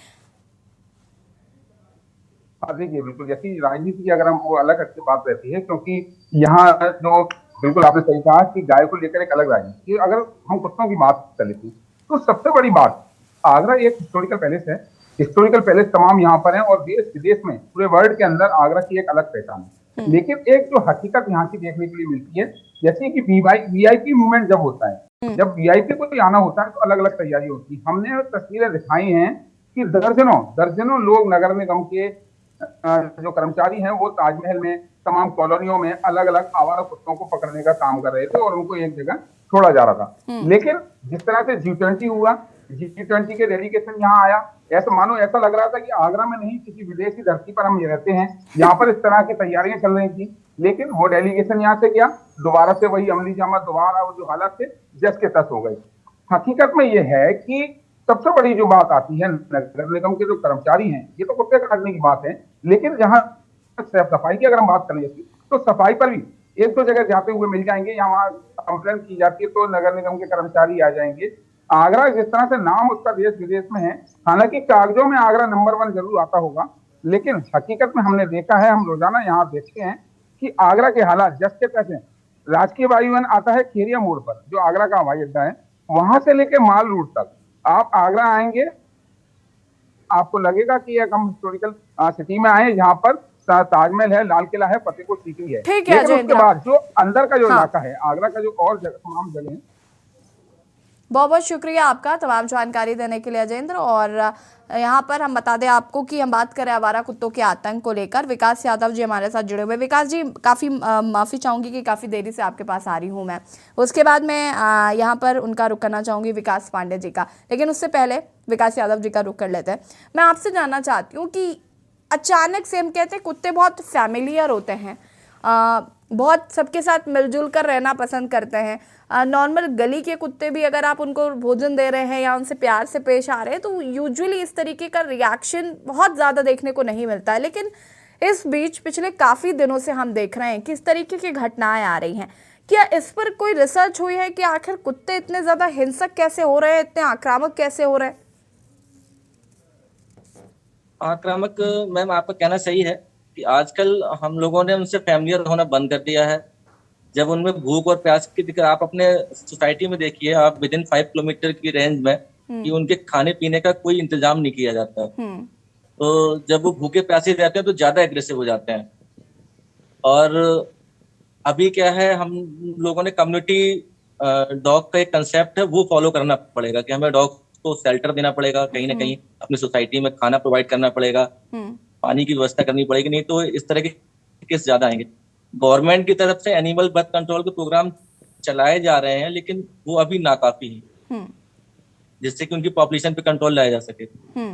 S18: देखिए, बिल्कुल जैसी राजनीति की अगर हम वो अलग अच्छी बात रहती है, क्योंकि यहाँ जो बिल्कुल आपने सही कहा कि गाय को लेकर एक अलग राजनीति। अगर हम कुत्तों की बात कर लेते हैं तो सबसे बड़ी बात, आगरा एक हिस्टोरिकल पैलेस है। हिस्टोरिकल पैलेस तमाम यहाँ पर है और देश विदेश में पूरे वर्ल्ड के अंदर आगरा की एक अलग पहचान है। लेकिन एक जो हकीकत यहाँ की देखने के लिए मिलती है, जैसे कि VIP मूवमेंट जब होता है, जब VIP को आना होता है तो अलग अलग तैयारी होती है। हमने तस्वीरें दिखाई हैं कि दर्जनों लोग नगर निगम के जो कर्मचारी हैं वो ताजमहल में, तमाम कॉलोनियों में अलग अलग आवारा कुत्तों को पकड़ने का काम कर रहे थे और उनको एक जगह छोड़ा जा रहा था। लेकिन जिस तरह से G20 हुआ, G20 के डेलीगेशन यहाँ आया, ऐसा मानो ऐसा लग रहा था कि आगरा में नहीं किसी विदेशी धरती पर हम रहते हैं, यहाँ पर इस तरह की तैयारियां चल रही थी। लेकिन वो डेलीगेशन यहाँ से गया, दोबारा से वही अमली जामा, दोबारा वो जो हालात थे जस के तस हो गए। हकीकत में ये है कि सबसे बड़ी जो बात आती है, नगर निगम के जो कर्मचारी हैं, ये तो कुत्ते काटने की बात है, लेकिन जहाँ सफाई की अगर हम बात करें तो सफाई पर भी एक दो जगह जाते हुए मिल जाएंगे, या वहाँ कंप्लेंट की जाती है तो नगर निगम के कर्मचारी आ जाएंगे। आगरा जिस तरह से नाम उसका देश विदेश में है, हालांकि कागजों में आगरा नंबर 1 जरूर आता होगा, लेकिन हकीकत में हमने देखा है, हम रोजाना यहाँ देखते हैं कि आगरा के हालात जस के तस हैं। राजकीय वायुयान आता है खेरिया मोड़ पर, जो आगरा का हवाई अड्डा है, वहां से लेके माल रूट तक आप आगरा आएंगे, आपको लगेगा कि एक हम हिस्टोरिकल सिटी में आए, जहाँ पर ताजमहल है, लाल किला है, फतेहपुर सीकरी है।
S1: ठीक है,
S18: लेकिन उसके बाद जो अंदर का जो इलाका है, आगरा का जो और तमाम जगह है।
S1: बहुत बहुत शुक्रिया आपका तमाम जानकारी देने के लिए अजेंद्र। और यहाँ पर हम बता दें आपको कि हम बात करें आवारा कुत्तों के आतंक को लेकर। विकास यादव जी हमारे साथ जुड़े हुए। विकास जी, काफ़ी माफ़ी चाहूँगी कि काफ़ी देरी से आपके पास आ रही हूँ मैं। उसके बाद मैं यहाँ पर उनका रुख करना चाहूँगी, विकास पांडे जी का, लेकिन उससे पहले विकास यादव जी का रुख कर लेते हैं। मैं आपसे जानना चाहती हूँ कि अचानक से हम कहते हैं कुत्ते बहुत फैमिलियर होते हैं, बहुत सबके साथ मिलजुल कर रहना पसंद करते हैं। नॉर्मल गली के कुत्ते भी अगर आप उनको भोजन दे रहे हैं या उनसे प्यार से पेश आ रहे हैं तो यूजुअली इस तरीके का रिएक्शन बहुत ज़्यादा देखने को नहीं मिलता है। लेकिन इस बीच पिछले काफ़ी दिनों से हम देख रहे हैं कि इस तरीके की घटनाएं आ रही हैं। क्या इस पर कोई रिसर्च हुई है कि आखिर कुत्ते इतने ज़्यादा हिंसक कैसे हो रहे हैं, इतने आक्रामक कैसे हो रहे हैं?
S19: आक्रामक मैम, आपका कहना सही है कि आजकल हम लोगों ने उनसे फैमिलियर होना बंद कर दिया है। जब उनमें भूख और प्यास की दिक्कत, आप अपने सोसाइटी में देखिए, आप विदिन 5 किलोमीटर की रेंज में कि उनके खाने पीने का कोई इंतजाम नहीं किया जाता है। तो जब वो भूखे प्यासे रहते हैं तो ज्यादा एग्रेसिव हो जाते हैं। और अभी क्या है, हम लोगों ने कम्युनिटी डॉग का एक कंसेप्ट है वो फॉलो करना पड़ेगा कि हमें डॉग को शेल्टर देना पड़ेगा, कहीं ना कहीं अपनी सोसाइटी में खाना प्रोवाइड करना पड़ेगा, पानी की व्यवस्था करनी पड़ेगी, नहीं तो इस तरह के केस ज्यादा आएंगे। गवर्नमेंट की तरफ से एनिमल बर्थ कंट्रोल के प्रोग्राम चलाए जा रहे हैं, लेकिन वो अभी नाकाफी है जिससे कि उनकी पॉपुलेशन पे कंट्रोल लाया जा सके।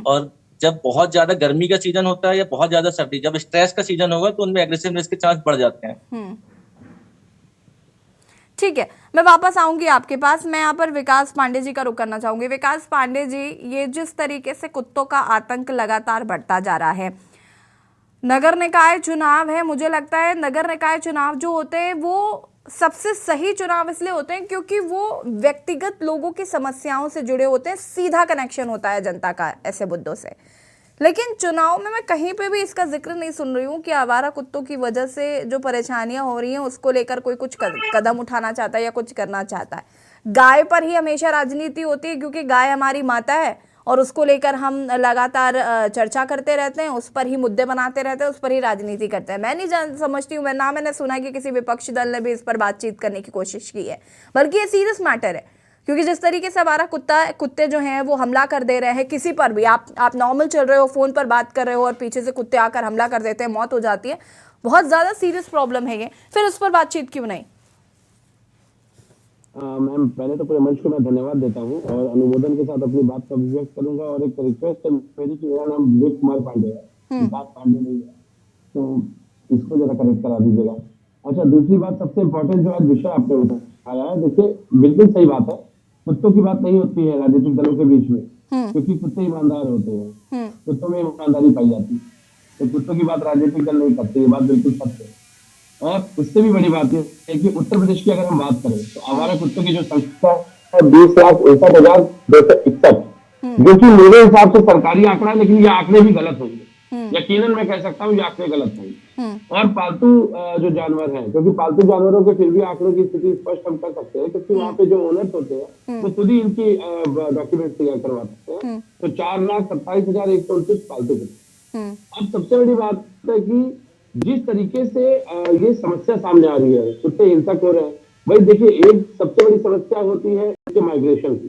S19: और जब बहुत ज्यादा गर्मी का सीजन होता है या बहुत ज्यादा सर्दी, जब स्ट्रेस का सीजन होगा तो उनमें एग्रेसिवनेस के चांस बढ़ जाते हैं।
S1: ठीक है, मैं वापस आऊंगी आपके पास। मैं यहाँ पर विकास पांडे जी का रुख करना चाहूंगी। विकास पांडे जी, ये जिस तरीके से कुत्तों का आतंक लगातार बढ़ता जा रहा है, नगर निकाय चुनाव है, मुझे लगता है नगर निकाय चुनाव जो होते हैं वो सबसे सही चुनाव इसलिए होते हैं क्योंकि वो व्यक्तिगत लोगों की समस्याओं से जुड़े होते हैं, सीधा कनेक्शन होता है जनता का ऐसे मुद्दों से। लेकिन चुनाव में मैं कहीं पे भी इसका जिक्र नहीं सुन रही हूँ कि आवारा कुत्तों की वजह से जो परेशानियां हो रही हैं उसको लेकर कोई कुछ कदम उठाना चाहता है या कुछ करना चाहता है। गाय पर ही हमेशा राजनीति होती है क्योंकि गाय हमारी माता है और उसको लेकर हम लगातार चर्चा करते रहते हैं, उस पर ही मुद्दे बनाते रहते हैं, उस पर ही राजनीति करते हैं। मैं नहीं समझती हूँ, मैंने सुना कि किसी विपक्षी दल ने भी इस पर बातचीत करने की कोशिश की है, बल्कि ये सीरियस मैटर है क्योंकि जिस तरीके से हमारा कुत्ते जो हैं वो हमला कर दे रहे हैं किसी पर भी। आप नॉर्मल चल रहे हो, फोन पर बात कर रहे हो और पीछे से कुत्ते आकर हमला कर देते हैं, मौत हो जाती है। बहुत ज्यादा सीरियस प्रॉब्लम है ये, फिर उस पर बातचीत क्यों नहीं?
S20: मैम, पहले तो पूरे मंच को मैं धन्यवाद देता हूँ और अनुमोदन के साथ अपनी बात का अभिव्यक्त करूंगा। और एक रिक्वेस्ट है मेरी कि मेरा नाम विवेक कुमार पांडे है, विकास पांडे नहीं है, तो इसको जरा करेक्ट करा दीजिएगा। अच्छा, दूसरी बात, सबसे इम्पोर्टेंट जो आज विषय आपने उठाया है, देखिए बिल्कुल सही बात है, कुत्तों की बात नहीं होती है राजनीतिक दलों के बीच में, क्योंकि कुत्ते ईमानदार होते हैं, कुत्तों में ईमानदारी पाई जाती है, तो कुत्तों की बात राजनीतिक दल नहीं करते, ये बात बिल्कुल सत्य है। और उससे भी बड़ी बात है कि उत्तर प्रदेश की अगर हम बात करें तो आवारा कुत्तों की जो संख्या है 20,61,261, जो कि मेरे हिसाब से सरकारी आंकड़ा है, लेकिन ये आंकड़े भी गलत होंगे, यकीनन मैं कह सकता हूँ ये आंकड़े गलत होंगे। और पालतू जो जानवर हैं, क्योंकि पालतू जानवरों के फिर भी आंकड़ों की स्थिति स्पष्ट हम कर सकते हैं, क्योंकि वहाँ पे जो ओनर्स होते हैं वो खुद ही इनकी डॉक्यूमेंट तैयार करवाते हैं। तो 4,27,129 पालतू कुत्ते। अब सबसे बड़ी बात है कि जिस तरीके से ये समस्या सामने आ रही है, कुत्ते हिंसक हो रहे हैं, भाई देखिए, एक सबसे बड़ी समस्या होती है इसके माइग्रेशन की।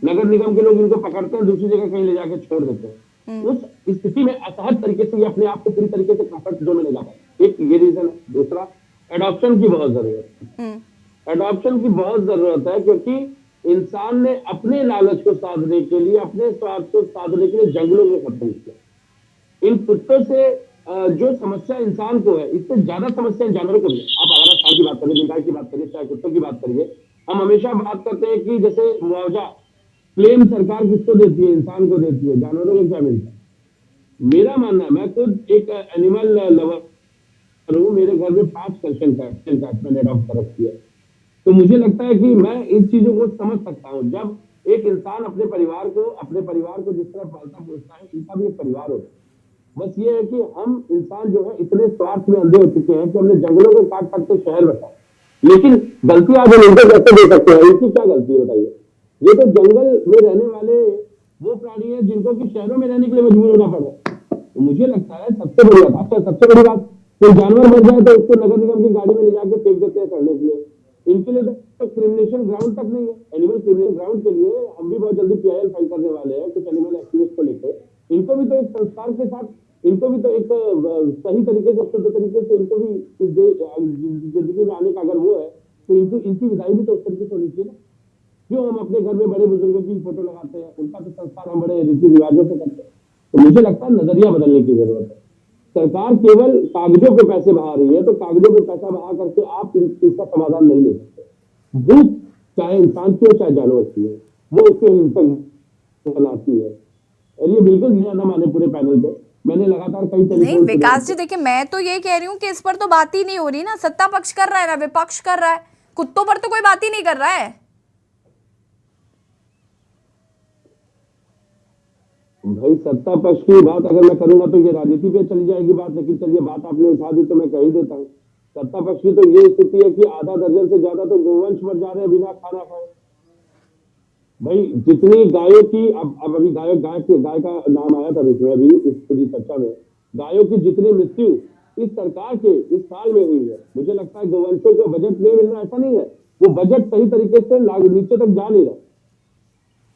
S20: नगर निगम के लोग इनको पकड़ते हैं, दूसरी जगह कहीं ले जाके छोड़ देते हैं। उस स्थिति में असहज तरीके से ये अपने आप को पूरी तरीके से कंफर्ट जोन में ले जाता है, एक ये रीजन है। दूसरा, एडॉप्शन की बहुत जरूरत है। एडॉप्शन की बहुत जरूरत है क्योंकि इंसान ने अपने लालच को साधने के लिए, अपने स्वार्थ को साधने के लिए जंगलों को खत्म किया। इन कुत्तों से जो समस्या इंसान को है, इससे ज्यादा समस्या जानवरों को भी है। आप आवारा सांड की बात करिए, नीलगाय की बात करिए, चाहे कुत्तों की बात करिए, हम हमेशा बात करते हैं कि जैसे मुआवजा क्लेम सरकार किसको देती है? इंसान को देती है। जानवरों को क्या मिलता है? मेरा मानना है, मैं खुद एक एनिमल लवर हूँ, मेरे घर में 5 पर्शियन कैट मैंने अडॉप्ट कर रखी है। तो मुझे लगता है कि मैं इन चीजों को समझ सकता हूँ। जब एक इंसान अपने परिवार को जिस तरह पालता पोसता है, इनका भी एक परिवार होता है। बस ये है कि हम इंसान जो है इतने स्वार्थ में अंधे हो चुके हैं कि हमने जंगलों को काट काट के शहर बसाए। लेकिन गलती आप इनको कैसे दे सकते हैं? इनकी क्या गलती है बताइए? ये तो जंगल में रहने वाले वो प्राणी है जिनको कि शहरों में रहने के लिए मजबूर होना पड़ा। तो मुझे लगता है सबसे बड़ी बात, कोई जानवर मर जाए तो उसको नगर निगम की गाड़ी में ले जाके फेंक देते हैं सड़ने के लिए। इनके लिए तो क्रिमिनेशन ग्राउंड तक नहीं है। एनिमल क्रिमिनेशन ग्राउंड के लिए हम भी बहुत जल्दी PIL फाइल करने वाले हैं कुछ एनिमल एक्टिविस्ट को लेकर। इनको भी तो एक संस्कार के साथ, इनको भी तो एक सही तरीके से, शुद्ध तरीके से इनको भी जिंदगी में आने का अगर वो है तो इनकी विदाई भी तो उस तरीके से होनी चाहिए ना। क्यों हम अपने घर में बड़े बुजुर्गों की फोटो लगाते हैं? उनका तो संस्कार हम बड़े रीति रिवाजों से करते हैं। तो मुझे लगता है नजरिया बदलने की जरूरत है। सरकार केवल कागजों पे पैसे बहा रही है, तो कागजों पे पैसा बहा करके आप इसका समाधान नहीं ले सकते। भूख चाहे इंसान की हो चाहे जानवर की हो, वो उसके हिंसक बनाती है। और ये बिल्कुल ना माने पूरे पैनल पे, मैंने लगातार कई
S1: नहीं विकास जी, देखिए मैं तो ये कह रही हूँ कि इस पर तो बात ही नहीं हो रही ना। सत्ता पक्ष कर रहा है ना विपक्ष कर रहा है, कुत्तों पर तो कोई बात ही नहीं कर रहा है।
S20: भाई सत्ता पक्ष की बात अगर मैं करूंगा तो ये राजनीति पे चली जाएगी बात। लेकिन चलिए बात आपने उठा दी तो मैं कह ही देता हूँ। सत्ता पक्ष की तो ये स्थिति है कि आधा दर्जन से ज्यादा तो गोवंश मर जा रहे हैं बिना खाना खाए। भाई जितनी गायों की अब अभी गाय का नाम आया था इसमें अभी इस पूरी चर्चा में, गायों की जितनी मृत्यु इस सरकार के इस साल में हुई है, मुझे लगता है गोवंशों को बजट नहीं मिल रहा, ऐसा नहीं है, वो बजट सही तरीके से नीचे तक जा नहीं रहा।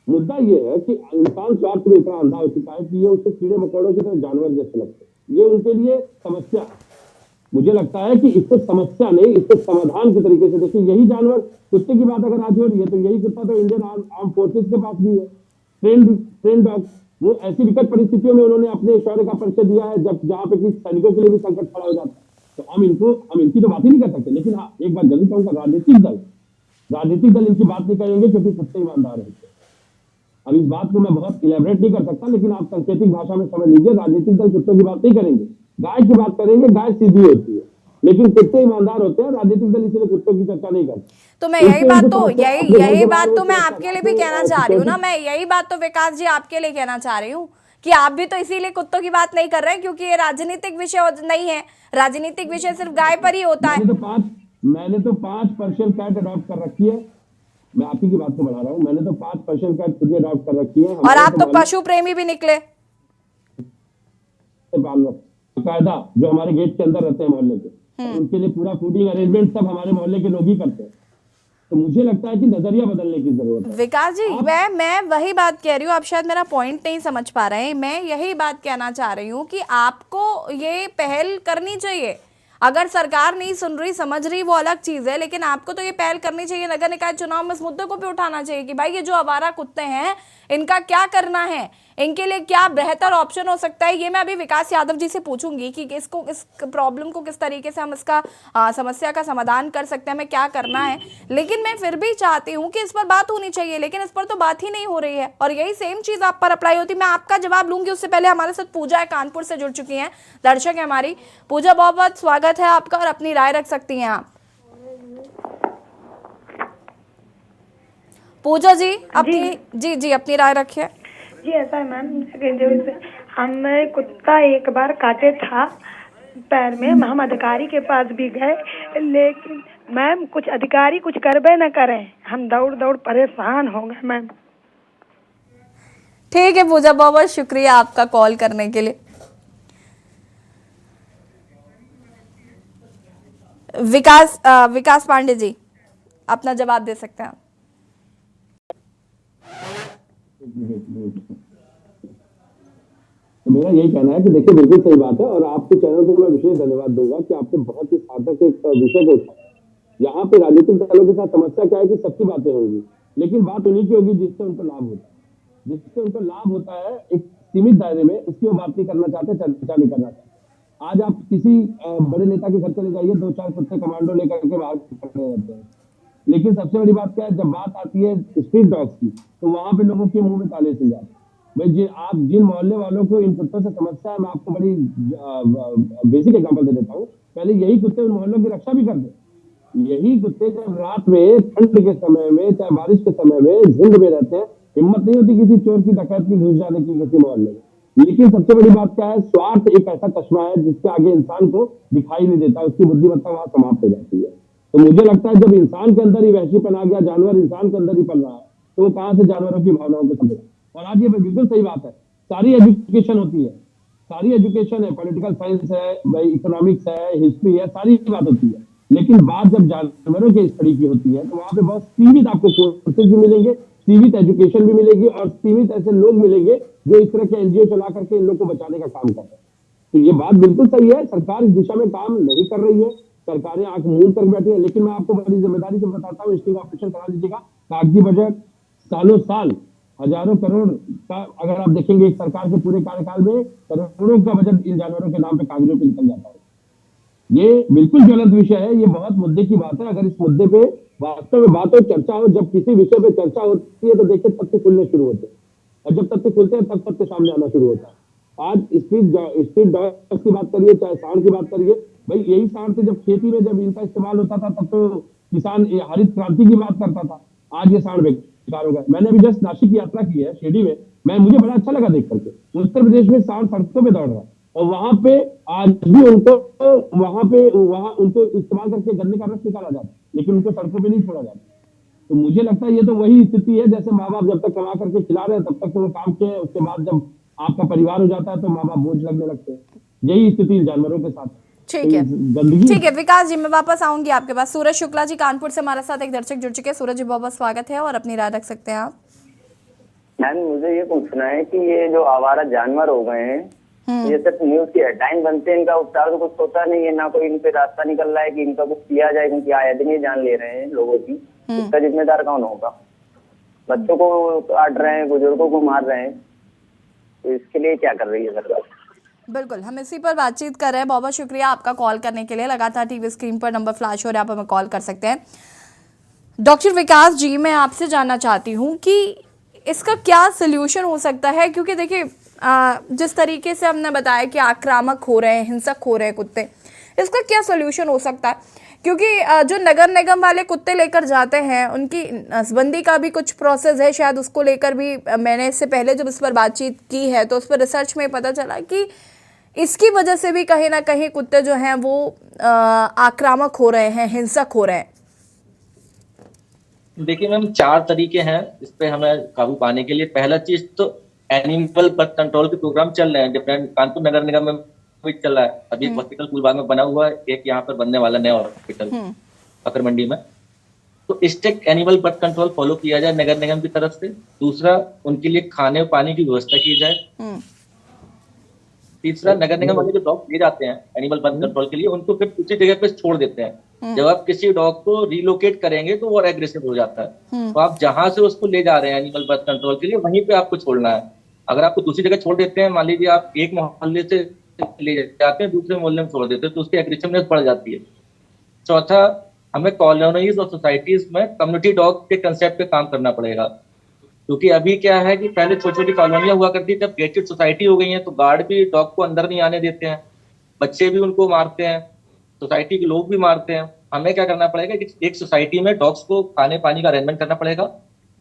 S20: मुद्दा ये है कि इंसान स्वार्थ में इतना अंधा हो चुका है कि ये उसको कीड़े मकोड़ों की तरह जानवर जैसे लगते हैं। ये उनके लिए समस्या, मुझे लगता है कि इसको समस्या नहीं, इसको समाधान के तरीके से देखिए। यही जानवर, कुत्ते की बात अगर आज हो रही है तो यही कुत्ता तो इंडियन आर्म फोर्सेस के पास भी है, ट्रेन डॉग। वो ऐसी विकट परिस्थितियों में उन्होंने अपने शौर्य का परिचय दिया है जब जहाँ पे कि सैनिकों के लिए भी संकट खड़ा हो जाता है। तो हम इनकी तो बात ही नहीं कर सकते। लेकिन हाँ, एक बात जरूर कहूँगा, राजनीतिक दल इनकी बात नहीं करेंगे क्योंकि कुत्ते ईमानदार हैं। अब इस बात को मैं बहुत इलेबरेट नहीं कर सकता, लेकिन आप सांकेतिक भाषा में समझ लीजिए, राजनीतिक दल कुत्तों की बात नहीं करेंगे, गाय की बात करेंगे। गाय सीधी होती है लेकिन कुत्ते ईमानदार होते हैं। राजनीतिक दल इसलिए कुत्तों की चर्चा नहीं करते।
S1: तो मैं यही बात तो मैं आपके लिए भी कहना चाह रही हूँ ना। मैं यही बात तो विकास जी आपके लिए कहना चाह रही हूँ कि आप भी तो इसीलिए कुत्तों की बात नहीं कर रहे हैं क्योंकि ये राजनीतिक विषय नहीं है। राजनीतिक विषय सिर्फ गाय पर ही होता है।
S20: मैंने तो 5 पर्शियन कैट अडॉप्ट कर रखी है। मैं आप ही की बात को बढ़ा रहा हूँ। मैंने तो 5 पर्शियन कैट खुद अडॉप्ट कर रखी है।
S1: और आप तो पशु प्रेमी भी निकले।
S20: कायदा जो हमारे गेट के अंदर रहते हैं मोहल्ले के, उनके लिए पूरा फूडिंग अरेंजमेंट सब हमारे मोहल्ले के लोग ही करते हैं। तो मुझे लगता है कि नजरिया बदलने की जरूरत है।
S1: विकास जी, मैं वही बात कह रही हूँ, आप शायद मेरा पॉइंट नहीं समझ पा रहे हैं। मैं यही बात कहना चाह रही हूँ कि आपको ये पहल करनी चाहिए। अगर सरकार नहीं सुन रही, समझ रही, वो अलग चीज है, लेकिन आपको तो ये पहल करनी चाहिए। नगर निकाय चुनाव में इस मुद्दे को भी उठाना चाहिए कि भाई ये जो आवारा कुत्ते हैं इनका क्या करना है, इनके लिए क्या बेहतर ऑप्शन हो सकता है। ये मैं अभी विकास यादव जी से पूछूंगी कि इस प्रॉब्लम को किस तरीके से हम इसका समस्या का समाधान कर सकते हैं, हमें क्या करना है। लेकिन मैं फिर भी चाहती हूँ कि इस पर बात होनी चाहिए, लेकिन इस पर तो बात ही नहीं हो रही है। और यही सेम चीज आप पर अप्लाई होती। मैं आपका जवाब लूंगी, उससे पहले हमारे साथ पूजा है, कानपुर से जुड़ चुकी हैं, दर्शक है हमारी। पूजा, बहुत बहुत स्वागत है आपका और अपनी राय रख सकती हैं आप। पूजा जी अपनी राय रखिए।
S17: जी ऐसा है मैम, हमें कुत्ता एक बार काटे था पैर में, हम अधिकारी के पास भी गए, लेकिन मैम कुछ अधिकारी कुछ करबे न करें, हम दौड़ दौड़ परेशान हो गए मैम।
S1: ठीक है पूजा, बहुत बहुत शुक्रिया आपका कॉल करने के लिए। विकास पांडे जी अपना जवाब दे सकते हैं।
S20: तो मेरा यही कहना है कि देखिए बिल्कुल सही बात है और आपके चैनल को मैं विशेष धन्यवाद दूंगा कि आपने बहुत ही सार्थक एक विषय को उठाया। यहाँ पे राजनीतिक दलों के साथ समस्या क्या है कि सबकी बातें होंगी, लेकिन बात उन्हीं की होगी जिससे उनको लाभ होता है। जिससे उनको लाभ होता है एक सीमित दायरे में, उसकी वो बात नहीं करना चाहते, चर्चा नहीं करना चाहते। आज आप किसी बड़े नेता के घर चले जाइए, 2-4 कुत्ते कमांडो लेकर के बाहर खड़े रहते हैं। लेकिन सबसे बड़ी बात क्या है, जब बात आती है स्ट्रीट डॉग्स की, तो वहां पे लोगों के मुंह में ताले चल जाते हैं। भाई आप जिन मोहल्ले वालों को इन कुत्तों से समस्या है, मैं आपको बड़ी बेसिक एग्जांपल दे देता हूँ। पहले यही कुत्ते उन मोहल्लों की रक्षा भी करते। यही कुत्ते जब रात में, ठंड के समय में, चाहे बारिश के समय में झुंड में रहते हैं, हिम्मत नहीं होती किसी चोर की, डकैत की घुस जाने की किसी मोहल्ले में। लेकिन सबसे बड़ी बात क्या है, स्वार्थ एक ऐसा चश्मा है जिसके आगे इंसान को दिखाई नहीं देता, उसकी बुद्धिमत्ता वहां समाप्त हो जाती है। तो मुझे लगता है जब इंसान के अंदर ही वहशीपन आ गया, जानवर इंसान के अंदर ही पल रहा है, तो वो कहां से जानवरों की भावनाओं को समझे। और आज ये बिल्कुल सही बात है, सारी एजुकेशन होती है, सारी एजुकेशन है, पॉलिटिकल साइंस है, भाई इकोनॉमिक्स है, हिस्ट्री है, सारी बात होती है। लेकिन बात जब जानवरों के स्टडी की होती है, तो वहां पे बहुत सीमित आपको कोर्सेज भी मिलेंगे, सीमित एजुकेशन भी मिलेगी, और सीमित ऐसे लोग मिलेंगे जो इस तरह के एनजीओ चला करके इन लोग को बचाने का काम कर रहे हैं। तो ये बात बिल्कुल सही है, सरकार इस दिशा में काम नहीं कर रही है, सरकारें आंख मूंद कर बैठी है। लेकिन मैं आपको बड़ी जिम्मेदारी से बताता हूँ, स्टिंग ऑपरेशन करा लीजिएगा। कागजी बजट सालों साल हजारों करोड़ का, अगर आप देखेंगे एक सरकार के पूरे कार्यकाल में करोड़ों का बजट इन जानवरों के नाम पे कागजों पे निकल जाता है। ये बिल्कुल ज्वलंत विषय है, ये बहुत मुद्दे की बात है। अगर इस मुद्दे पे वास्तव में बात हो, चर्चा हो, जब किसी विषय पे चर्चा होती है तो देखिए तथ्य खुलने शुरू होते हैं, और जब तथ्य खुलते हैं तब तथ्य सामने आना शुरू होता है। आज स्ट्रीट डॉग्स की बात करिए, चाहे सांड की बात करिए, भाई यही सांड थे जब खेती में जब इनका इस्तेमाल होता था, तब तो किसान हरित क्रांति की बात करता था। आज ये सांड बेकार हो गए। मैंने अभी जस्ट नासिक की यात्रा की है, शिरडी में, मुझे बड़ा अच्छा लगा देख करके। उत्तर प्रदेश में सांड सड़कों पे दौड़ रहा है, और वहां पे आज भी उनको वहां उनको इस्तेमाल करके गन्ने का रस निकाला जाता है, लेकिन उनको सड़कों पे नहीं छोड़ा जाता। तो मुझे लगता है ये तो वही स्थिति है, जैसे माँ बाप जब तक कमा करके खिला रहे हैं तब तक तो वो काम किए, उसके बाद जब आपका परिवार हो जाता है तो माँ बाप बोझ लगने लगते हैं। यही स्थिति जानवरों के साथ।
S1: ठीक है,
S20: गंदगी।
S1: ठीक है विकास जी, मैं वापस आऊंगी आपके पास। सूरज शुक्ला जी कानपुर से हमारे साथ एक दर्शक जुड़ चुके हैं। सूरज जी बहुत बहुत स्वागत है, और अपनी राय रख सकते हैं आप।
S21: मैम मुझे ये पूछना है कि ये जो आवारा जानवर हो गए हैं, ये सिर्फ न्यूज की हेडलाइन बनते हैं, इनका उपचार तो कुछ होता नहीं है, ना कोई इन पे रास्ता निकल रहा है कि इनका कुछ किया जाए, क्योंकि आए दिन ये जान ले रहे हैं लोगों की। इसका जिम्मेदार कौन होगा? बच्चों को काट रहे हैं, बुजुर्गों को मार रहे हैं, तो इसके लिए क्या कर रही है सरकार?
S1: बिल्कुल, हम इसी पर बातचीत कर रहे हैं। बहुत बहुत शुक्रिया आपका कॉल करने के लिए। लगातार टीवी स्क्रीन पर नंबर फ्लैश हो रहा है, आप हमें कॉल कर सकते हैं। डॉक्टर विकास जी, मैं आपसे जानना चाहती हूँ कि इसका क्या सल्यूशन हो सकता है, क्योंकि देखिए जिस तरीके से हमने बताया कि आक्रामक हो रहे हैं, हिंसक हो रहे हैं कुत्ते, इसका क्या सल्यूशन हो सकता है? क्योंकि जो नगर निगम वाले कुत्ते लेकर जाते हैं, उनकी नसबंदी का भी कुछ प्रोसेस है शायद, उसको लेकर भी मैंने इससे पहले जब इस पर बातचीत की है तो उस पर रिसर्च में पता चला कि इसकी वजह से भी कहीं ना कहीं कुत्ते जो हैं वो आक्रामक हो रहे हैं, हिंसक हो रहे हैं।
S19: देखिए मैम, 4 तरीके हैं इस पे हमें काबू पाने के लिए। पहला चीज तो एनिमल बर्थ कंट्रोल के प्रोग्राम चल रहे हैं, डिफरेंट कानपुर नगर निगम में भी चल रहा है। अभी हॉस्पिटल फूलबाग में बना हुआ है, एक यहाँ पर बनने वाला नया हॉस्पिटल पकर मंडी में। तो strict animal birth control follow किया जाए नगर निगम की तरफ से। दूसरा, उनके लिए खाने और पानी की व्यवस्था की जाए। तीसरा, नगर निगम वाले जो डॉग ले जाते हैं एनिमल बर्थ कंट्रोल के लिए, उनको फिर उसी जगह पे छोड़ देते हैं। जब आप किसी डॉग को रिलोकेट करेंगे तो वो एग्रेसिव हो जाता है, तो आप जहां से उसको ले जा रहे हैं एनिमल बर्थ कंट्रोल के लिए, वहीं पे आपको छोड़ना है। अगर आपको दूसरी जगह छोड़ देते हैं, मान लीजिए आप एक मोहल्ले से ले जाते हैं दूसरे मोहल्ले में छोड़ देते हैं, तो उसकी एग्रेसिवनेस बढ़ जाती है। चौथा, हमें कॉलोनीज और सोसाइटीज में कम्युनिटी डॉग के कंसेप्ट पे काम करना पड़ेगा, क्योंकि अभी क्या है कि पहले छोटी छोटी कॉलोनियां हुआ करती थी, जब गेटेड सोसाइटी हो गई है तो गार्ड भी डॉग को अंदर नहीं आने देते हैं, बच्चे भी उनको मारते हैं, सोसाइटी के लोग भी मारते हैं। हमें क्या करना पड़ेगा कि एक सोसाइटी में डॉग्स को खाने पानी का अरेंजमेंट करना पड़ेगा,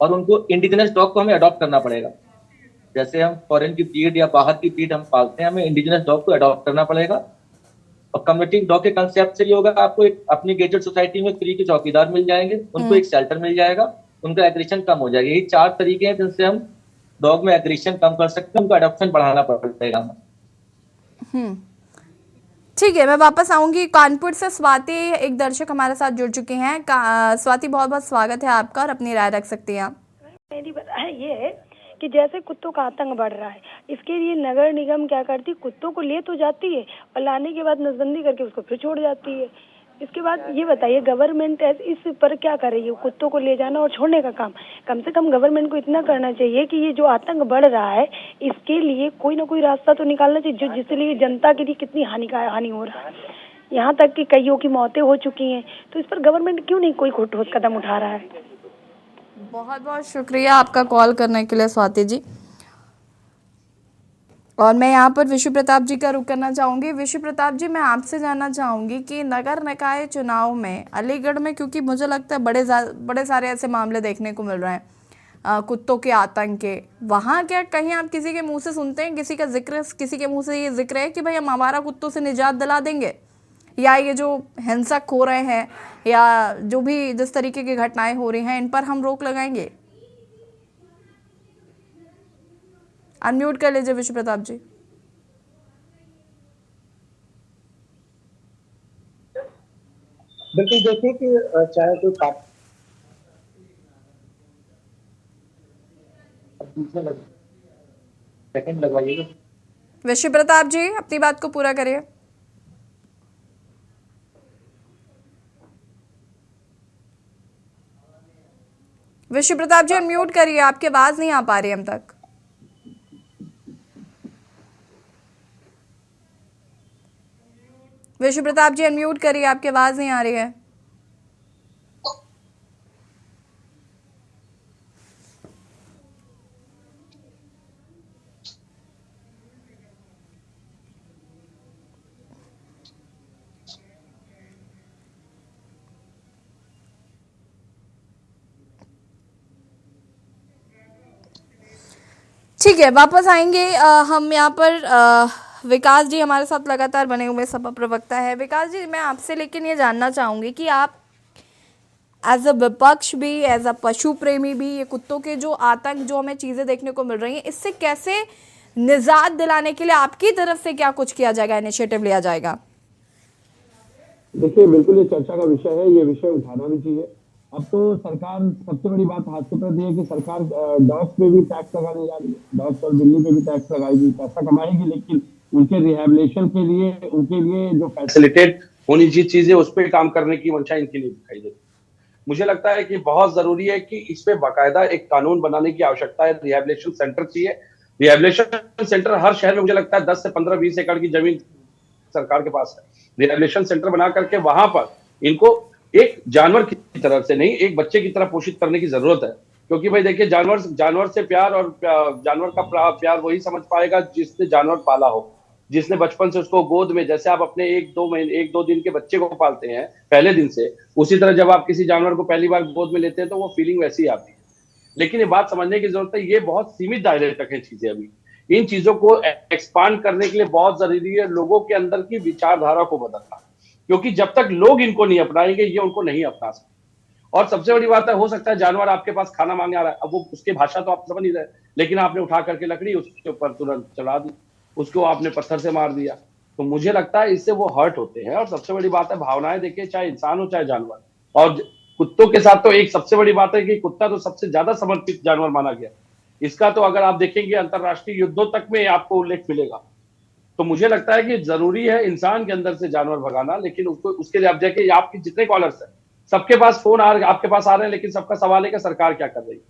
S19: और उनको इंडिजिनस डॉग को हमें अडॉप्ट करना पड़ेगा। जैसे हम फॉरेन की ब्रीड या बाहर की ब्रीड हम पालते हैं, हमें इंडिजिनस डॉग को अडॉप्ट करना पड़ेगा। और कम्युनिटी डॉग के कंसेप्ट से ये होगा, आपको एक अपनी गेटेड सोसाइटी में फ्री के चौकीदार मिल जाएंगे, उनको एक शेल्टर मिल जाएगा, उनका एग्रेशन कम हो जाएगा। यही 4 तरीके हैं जिनसे हम डॉग में एग्रेशन कम कर सकते हैं, उनका अडॉप्शन बढ़ाना पड़ेगा।
S1: ठीक है, मैं वापस आऊंगी। कानपुर से स्वाति एक दर्शक हमारे साथ जुड़ चुके हैं। स्वाति, बहुत बहुत स्वागत है आपका, और अपनी राय रख सकती हैं आप।
S17: मेरी राय ये है कि जैसे कुत्तों का आतंक बढ़ रहा है, इसके लिए नगर निगम क्या करती, कुत्तों को ले तो जाती है और लाने के बाद नसबंदी करके उसको फिर छोड़ जाती है। इसके बाद ये बताइए गवर्नमेंट इस पर क्या कर रही है? कुत्तों को ले जाना और छोड़ने का काम, कम से कम गवर्नमेंट को इतना करना चाहिए कि ये जो आतंक बढ़ रहा है इसके लिए कोई ना कोई रास्ता तो निकालना चाहिए, जो जिसके लिए जनता के लिए कितनी हानि हो रहा है। यहाँ तक कि कईयों की मौतें हो चुकी हैं, तो इस पर गवर्नमेंट क्यों नहीं कोई ठोस कदम उठा रहा है?
S1: बहुत बहुत शुक्रिया आपका कॉल करने के लिए स्वाति जी। और मैं यहाँ पर विश्व प्रताप जी का रुख करना चाहूँगी। विश्व प्रताप जी, मैं आपसे जानना चाहूँगी कि नगर निकाय चुनाव में अलीगढ़ में, क्योंकि मुझे लगता है बड़े सारे ऐसे मामले देखने को मिल रहे हैं कुत्तों के आतंक के, वहाँ क्या कहीं आप किसी के मुंह से सुनते हैं, किसी के मुंह से ये जिक्र है कि भाई हम आवारा कुत्तों से निजात दिला देंगे, या ये जो हिंसक हो रहे हैं या जो भी जिस तरीके की घटनाएं हो रही हैं इन पर हम रोक लगाएंगे? अनम्यूट कर लीजिए विश्व प्रताप जी।
S2: बिल्कुल, देखिए कि चाहे कोई सेकंड लगवाइएगा।
S1: विश्व प्रताप जी अपनी बात को पूरा करिए। विश्व प्रताप जी अनम्यूट करिए, आपकी आवाज नहीं आ पा रही हम तक। विश्व प्रताप जी अनम्यूट करिए, आपकी आवाज नहीं आ रही है। ठीक है, वापस आएंगे। हम यहाँ पर विकास जी हमारे साथ लगातार बने हुए सपा प्रवक्ता है। विकास जी, मैं आपसे लेकिन ये जानना चाहूँगी कि आप एज अ विपक्ष भी, एज अ पशु प्रेमी भी, ये कुत्तों के जो आतंक, जो हमें चीज़ें देखने को मिल रही हैं, इससे कैसे निजात दिलाने के लिए आपकी तरफ से क्या कुछ किया जाएगा, इनिशिएटिव लिया जाएगा?
S20: देखिए, बिल्कुल ये चर्चा का विषय है, ये विषय उठाना भी चाहिए। अब तो सरकार, सबसे बड़ी बात हादसे पर यह है कि सरकार डॉग्स पे भी टैक्स लगाने जा रही है, डॉग्स और बिल्ली पे भी टैक्स लगाएगी, पैसा कमाएगी, लेकिन उनके रिहेबिलिटेशन के लिए, उनके लिए जो फैसिलिटेट होनी चाहिए चीजें, उस पर काम करने की मंशा इनके लिए दिखाई देती है। मुझे लगता है कि बहुत जरूरी है कि इस पे बाकायदा एक कानून बनाने की आवश्यकता है। रिहेबिलिटेशन सेंटर चाहिए। रिहेबिलिटेशन सेंटर हर शहर में मुझे लगता है 10 से 15-20 एकड़ की जमीन सरकार के पास है। रिहेबिलिटेशन सेंटर बना करके वहां पर इनको एक जानवर की तरह से नहीं, एक बच्चे की तरह पोषित करने की जरूरत है। क्योंकि भाई देखिए, जानवर से प्यार, और जानवर का प्यार वही समझ पाएगा जिसने जानवर पाला हो, जिसने बचपन से उसको गोद में, जैसे आप अपने 1-2 दिन के बच्चे को पालते हैं पहले दिन से, उसी तरह जब आप किसी जानवर को पहली बार गोद में लेते हैं तो वो फीलिंग वैसी ही आती है। लेकिन ये बात समझने की जरूरत है, ये बहुत सीमित दायरे तक है चीजें। अभी इन चीजों को एक्सपांड करने के लिए बहुत जरूरी है लोगों के अंदर की विचारधारा को बदलना, क्योंकि जब तक लोग इनको नहीं अपनाएंगे, ये उनको नहीं अपना सकते। और सबसे बड़ी बात है, हो सकता है जानवर आपके पास खाना मांगने आ रहा है, अब वो उसकी भाषा तो आप समझ नहीं रहे, लेकिन आपने उठा करके लकड़ी उसके ऊपर तुरंत चला दी, उसको आपने पत्थर से मार दिया, तो मुझे लगता है इससे वो हर्ट होते हैं। और सबसे बड़ी बात है, भावनाएं देखिए, चाहे इंसान हो चाहे जानवर। और कुत्तों के साथ तो एक सबसे बड़ी बात है कि कुत्ता तो सबसे ज्यादा समर्पित जानवर माना गया। इसका तो अगर आप देखेंगे अंतरराष्ट्रीय युद्धों तक में आपको उल्लेख मिलेगा। तो मुझे लगता है कि जरूरी है इंसान के अंदर से जानवर भगाना, लेकिन उसको, उसके लिए आप देखिए, आपके जितने कॉलर्स हैं सबके पास फोन आपके पास आ रहे हैं, लेकिन सबका सवाल है कि सरकार क्या कर रही है।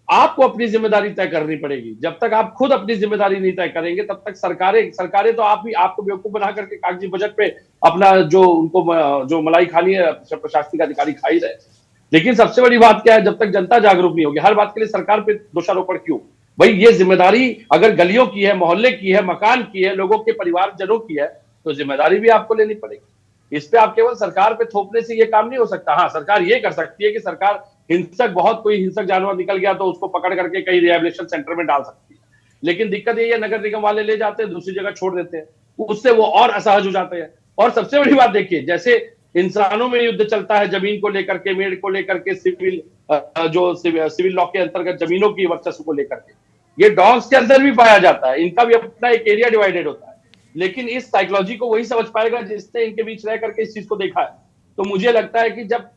S20: आपको अपनी जिम्मेदारी तय करनी पड़ेगी। जब तक आप खुद अपनी जिम्मेदारी नहीं तय करेंगे, तब तक सरकारें तो आपको बेवकूफ बना करके कागजी बजट पे अपना जो मलाई खानी है प्रशासनिक अधिकारी खा ही रहे। लेकिन सबसे बड़ी बात क्या है, जब तक जनता जागरूक नहीं होगी, हर बात के लिए सरकार पे दोषारोपण क्यों? भाई ये जिम्मेदारी अगर गलियों की है, मोहल्ले की है, मकान की है, लोगों के परिवारजनों की है, तो जिम्मेदारी भी आपको लेनी पड़ेगी। इस पे आप केवल सरकार पे थोपने से ये काम नहीं हो सकता। हाँ, सरकार ये कर सकती है कि सरकार कोई हिंसक जानवर निकल गया तो उसको पकड़ करके कहीं रिहेबिलिटेशन सेंटर में डाल सकती है। लेकिन दिक्कत ये है, नगर निगम वाले ले जाते हैं, दूसरी जगह छोड़ देते हैं, उससे वो और असहज हो जाते हैं। और सबसे बड़ी बात देखिए, जैसे इंसानों में युद्ध चलता है जमीन को लेकर के, मेड़ को लेकर के, सिविल लॉ के अंतर्गत जमीनों की वर्चस्व को लेकर के, ये डॉग्स के अंदर भी पाया जाता है। इनका भी अपना एक एरिया डिवाइडेड होता है। लेकिन इस साइकोलॉजी को वही समझ पाएगा जिसने इनके बीच रह करके इस चीज को देखा है। तो मुझे लगता है कि जब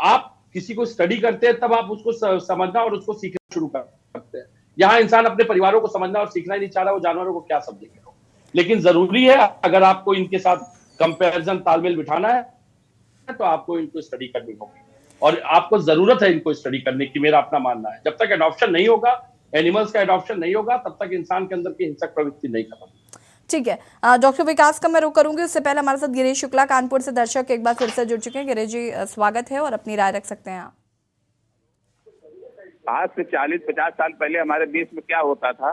S20: आप किसी को स्टडी करते हैं, तब आप उसको समझना और उसको सीखना शुरू करते हैं। यहाँ इंसान अपने परिवारों को समझना और सीखना ही नहीं चाह रहा, वो जानवरों को क्या समझेंगे। लेकिन जरूरी है, अगर आपको इनके साथ कंपैरिजन, तालमेल बिठाना है,
S4: तो आपको इनको स्टडी करनी होगी और आपको जरूरत है इनको स्टडी करने की, मेरा अपना मानना है। जब तक एडॉप्शन नहीं होगा, एनिमल्स का एडॉप्शन नहीं होगा, तब तक इंसान के अंदर की हिंसक प्रवृत्ति नहीं खत्म।
S1: ठीक है, डॉक्टर विकास का मैं रुख करूंगी। उससे पहले हमारे साथ गिरीश शुक्ला कानपुर से दर्शक एक बार फिर से जुड़ चुके हैं। गिरीश जी स्वागत है और अपनी राय रख सकते हैं आप।
S16: आज से 40-50 साल पहले हमारे देश में क्या होता था,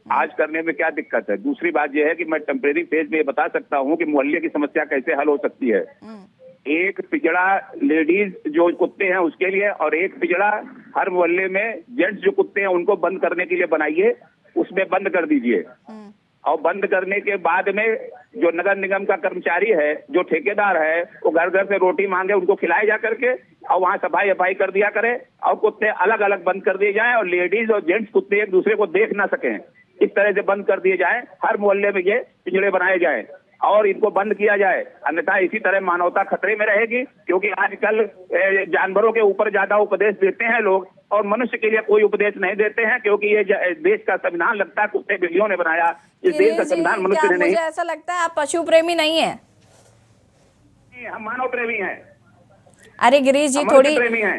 S16: आज करने में क्या दिक्कत है। दूसरी बात यह है कि मैं टेम्परेरी फेज में ये बता सकता हूँ कि मोहल्ले की समस्या कैसे हल हो सकती है। एक पिजड़ा लेडीज जो कुत्ते हैं उसके लिए और एक पिजड़ा हर मोहल्ले में जेंट्स जो कुत्ते हैं उनको बंद करने के लिए बनाइए, उसमें बंद कर दीजिए। और बंद करने के बाद में जो नगर निगम का कर्मचारी है, जो ठेकेदार है, वो घर घर से रोटी मांगे, उनको खिलाए जा करके और वहाँ सफाई कर दिया करे और कुत्ते अलग अलग बंद कर दिए जाएं और लेडीज और जेंट्स कुत्ते एक दूसरे को देख ना सकें, इस तरह से बंद कर दिए जाएं। हर मोहल्ले में ये पिंजड़े बनाए जाएं और इनको बंद किया जाए, अन्यथा इसी तरह मानवता खतरे में रहेगी। क्योंकि आजकल जानवरों के ऊपर ज्यादा उपदेश देते हैं लोग और मनुष्य के लिए कोई उपदेश नहीं देते हैं, क्योंकि ये देश का संविधान लगता है कुत्ते बिल्लियों ने बनाया, इस देश का संविधान मनुष्य ने नहीं।
S1: मुझे ऐसा लगता है आप पशु प्रेमी नहीं है।
S16: हम मानव प्रेमी हैं।
S1: अरे गिरीश जी थोड़ी,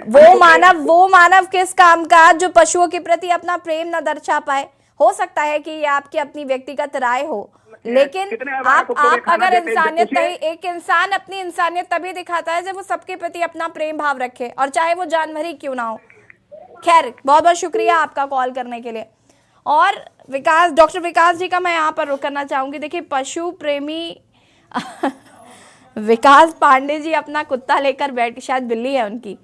S1: वो मानव किस काम का जो पशुओं के प्रति अपना प्रेम न दर्शा पाए। हो सकता है कि ये आपकी अपनी व्यक्तिगत राय हो, लेकिन आप अगर इंसानियत नहीं, एक इंसान अपनी इंसानियत तभी दिखाता है जब वो सबके प्रति अपना प्रेम भाव रखे, और चाहे वो जानवर ही क्यों ना हो। खैर, बहुत बहुत शुक्रिया आपका कॉल करने के लिए। और डॉक्टर विकास जी का मैं यहाँ पर रुक करना चाहूंगी। देखिए पशु प्रेमी विकास पांडे जी अपना कुत्ता लेकर बैठ, शायद बिल्ली है उनकी,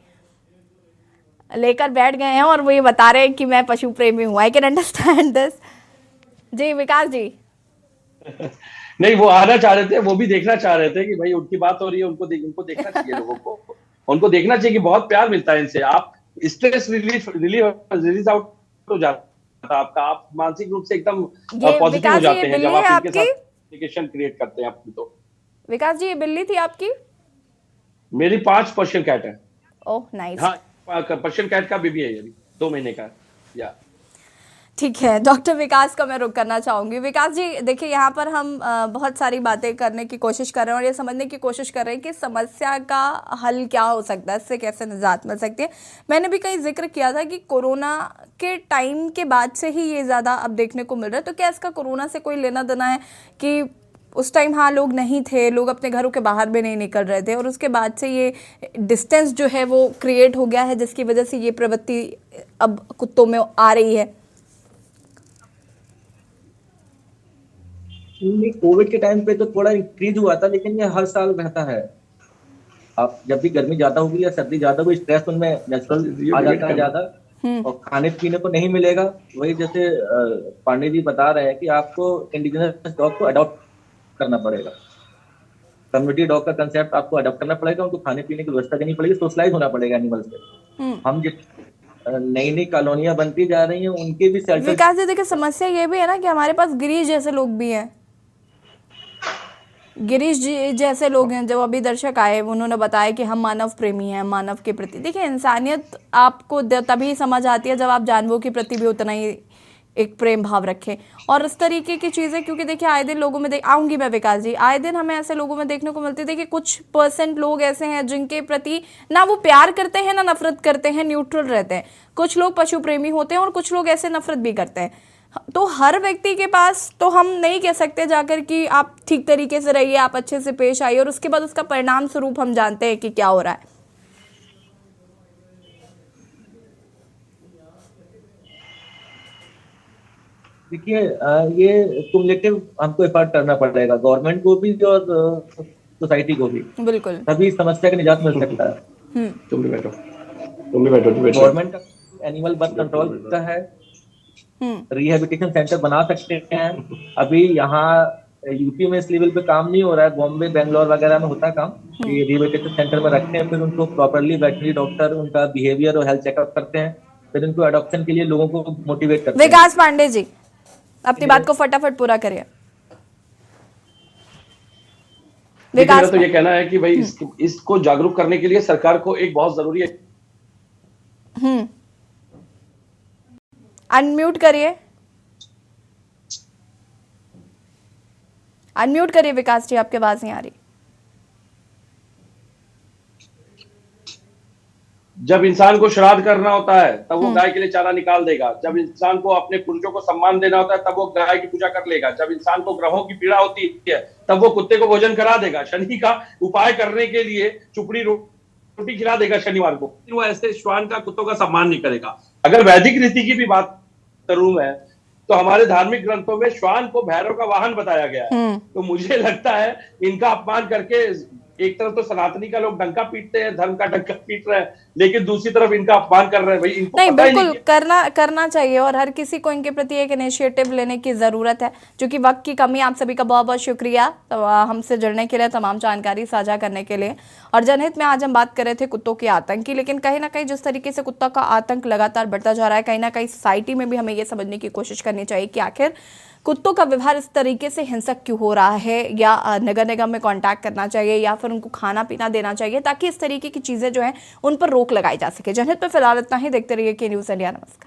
S1: लेकर बैठ गए हैं और वो ये बता रहे हैं कि मैं पशु प्रेमी हूँ। I can understand this. Ji Vikas ji.
S4: नहीं, वो आना चाह रहे थे, वो भी देखना चाह रहे थे कि भाई उनकी बात हो रही है, उनको देखना चाहिए लोगों को, उनको देखना चाहिए कि बहुत प्यार मिलता है इनसे। आप स्ट्रेस रिलीज आउट हो जाता है आपका, आप मानसिक रूप से एकदम पॉजिटिव हो जाते हैं जब आप इनके साथ कम्युनिकेशन क्रिएट करते हैं अपनी। तो
S1: विकास जी ये बिल्ली थी आपकी?
S4: मेरी 5 पर्शियन कैट है।
S1: Oh nice.
S4: हाँ, पर्शियन कैट का बेबी है ये भी, 2 महीने का। या
S1: ठीक है, डॉक्टर विकास का मैं रुक करना चाहूंगी। विकास जी देखिए, यहाँ पर हम बहुत सारी बातें करने की कोशिश कर रहे हैं और ये समझने की कोशिश कर रहे हैं कि समस्या का हल क्या हो सकता है, इससे कैसे निजात मिल सकती है। मैंने भी कहीं जिक्र किया था कि कोरोना के टाइम के बाद से ही ये ज़्यादा अब देखने को मिल रहा है। तो क्या इसका कोरोना से कोई लेना देना है कि उस टाइम हाँ लोग नहीं थे, लोग अपने घरों के बाहर भी नहीं निकल रहे थे और उसके बाद से ये डिस्टेंस जो है वो क्रिएट हो गया है, जिसकी वजह से ये प्रवृत्ति अब कुत्तों में आ रही है?
S19: कोविड के टाइम पे तो थोड़ा इंक्रीज हुआ था, लेकिन ये हर साल रहता है। आप जब भी गर्मी ज्यादा होगी या सर्दी ज्यादा होगी, स्ट्रेस उनमें नेचुरल आ जाता है ज्यादा और खाने पीने को नहीं मिलेगा। वही जैसे पांडे जी बता रहे हैं कि आपको इंडिजिनस डॉग को अडॉप्ट करना पड़ेगा, कम्युनिटी डॉग का कंसेप्ट आपको अडॉप्ट करना पड़ेगा, उनको खाने पीने की व्यवस्था देनी पड़ेगी, सोशलाइज होना पड़ेगा एनिमल्स से। हम नई नई कॉलोनियां बनती जा रही हैं, उनके भी
S1: विकास जी देखिए, समस्या ये भी है ना कि हमारे पास गिरीश जैसे लोग भी हैं। गिरीश जी जैसे लोग हैं, जब अभी दर्शक आए उन्होंने बताया कि हम मानव प्रेमी हैं, मानव के प्रति। देखिए इंसानियत आपको तभी समझ आती है जब आप जानवरों के प्रति भी उतना ही एक प्रेम भाव रखें और इस तरीके की चीज़ें। क्योंकि देखिए आए दिन लोगों में आऊँगी मैं विकास जी, आए दिन हमें ऐसे लोगों में देखने को मिलती है। देखिए कुछ % लोग ऐसे हैं जिनके प्रति ना वो प्यार करते हैं ना नफरत करते हैं, न्यूट्रल रहते हैं। कुछ लोग पशु प्रेमी होते हैं और कुछ लोग ऐसे नफरत भी करते हैं। तो हर व्यक्ति के पास तो हम नहीं कह सकते जाकर कि आप ठीक तरीके से रहिए, आप अच्छे से पेश आइए और उसके बाद उसका परिणाम स्वरूप हम जानते हैं कि क्या हो रहा है।
S19: देखिए ये कुमुलेटिव हमको एफर्ट करना पड़ेगा, गवर्नमेंट को भी और सोसाइटी को भी।
S1: बिल्कुल,
S19: तभी समस्या का निजात मिल सकता है।
S4: तुम भी बैठो।
S19: गवर्नमेंट का एनिमल बर्थ कंट्रोल का है, रिहेबिलिटेशन सेंटर बना सकते हैं। अभी यहाँ यूपी में इस लेवल पे काम नहीं हो रहा है, बॉम्बे बेंगलोर वगैरह में होता है काम। ये रिहेबिलिटेशन सेंटर में रखते हैं, फिर उनको प्रॉपरली वेटरनरी डॉक्टर उनका बिहेवियर और हेल्थ चेकअप करते हैं, फिर उनको एडॉप्शन के लिए लोगों को मोटिवेट करते हैं।
S1: विकास पांडे जी अपनी बात को फटाफट पूरा करिए।
S4: मेरा तो ये कहना है कि भाई इसको जागरूक करने के लिए सरकार को एक बहुत जरूरी है।
S1: अनम्यूट करिए, अनम्यूट करिए विकास जी, आपकी आवाज नहीं आ रही।
S4: जब इंसान को श्राद्ध करना होता है तब वो गाय के लिए चारा निकाल देगा। जब इंसान को अपने पूर्वजों को सम्मान देना होता है तब वो गाय की पूजा कर लेगा। जब इंसान को ग्रहों की पीड़ा होती है तब वो कुत्ते को भोजन करा देगा। शनि का उपाय करने के लिए चुपड़ी रोटी खिला देगा शनिवार को। वो ऐसे श्वान का कुत्तों का सम्मान नहीं करेगा। अगर वैदिक रीति की भी बात करूं मैं तो हमारे धार्मिक ग्रंथों में श्वान को भैरव का वाहन बताया गया है। तो मुझे लगता है इनका अपमान करके एक तरफ तो सनातनी का लोग डंका पीटते हैं, धर्म का डंका पीट रहे हैं, लेकिन दूसरी तरफ इनका अपमान कर रहे हैं। भाई इनको
S1: नहीं,
S4: पता ही
S1: बिल्कुल
S4: नहीं
S1: करना चाहिए और हर किसी को इनके प्रति एक इनिशिएटिव लेने की जरूरत है। क्योंकि वक्त की कमी, आप सभी का बहुत बहुत शुक्रिया तो हमसे जुड़ने के लिए, तमाम जानकारी साझा करने के लिए। और जनहित में आज हम बात कर रहे थे कुत्तों के आतंक की, लेकिन कहीं ना कहीं जिस तरीके से कुत्ता का आतंक लगातार बढ़ता जा रहा है, कहीं ना कहीं सोसाइटी में भी हमें ये समझने की कोशिश करनी चाहिए कि आखिर कुत्तों का व्यवहार इस तरीके से हिंसक क्यों हो रहा है, या नगर निगम में कांटेक्ट करना चाहिए या फिर उनको खाना पीना देना चाहिए, ताकि इस तरीके की चीजें जो हैं उन पर रोक लगाई जा सके। जनहित पे फिलहाल इतना ही। देखते रहिए के न्यूज़ इंडिया। नमस्कार।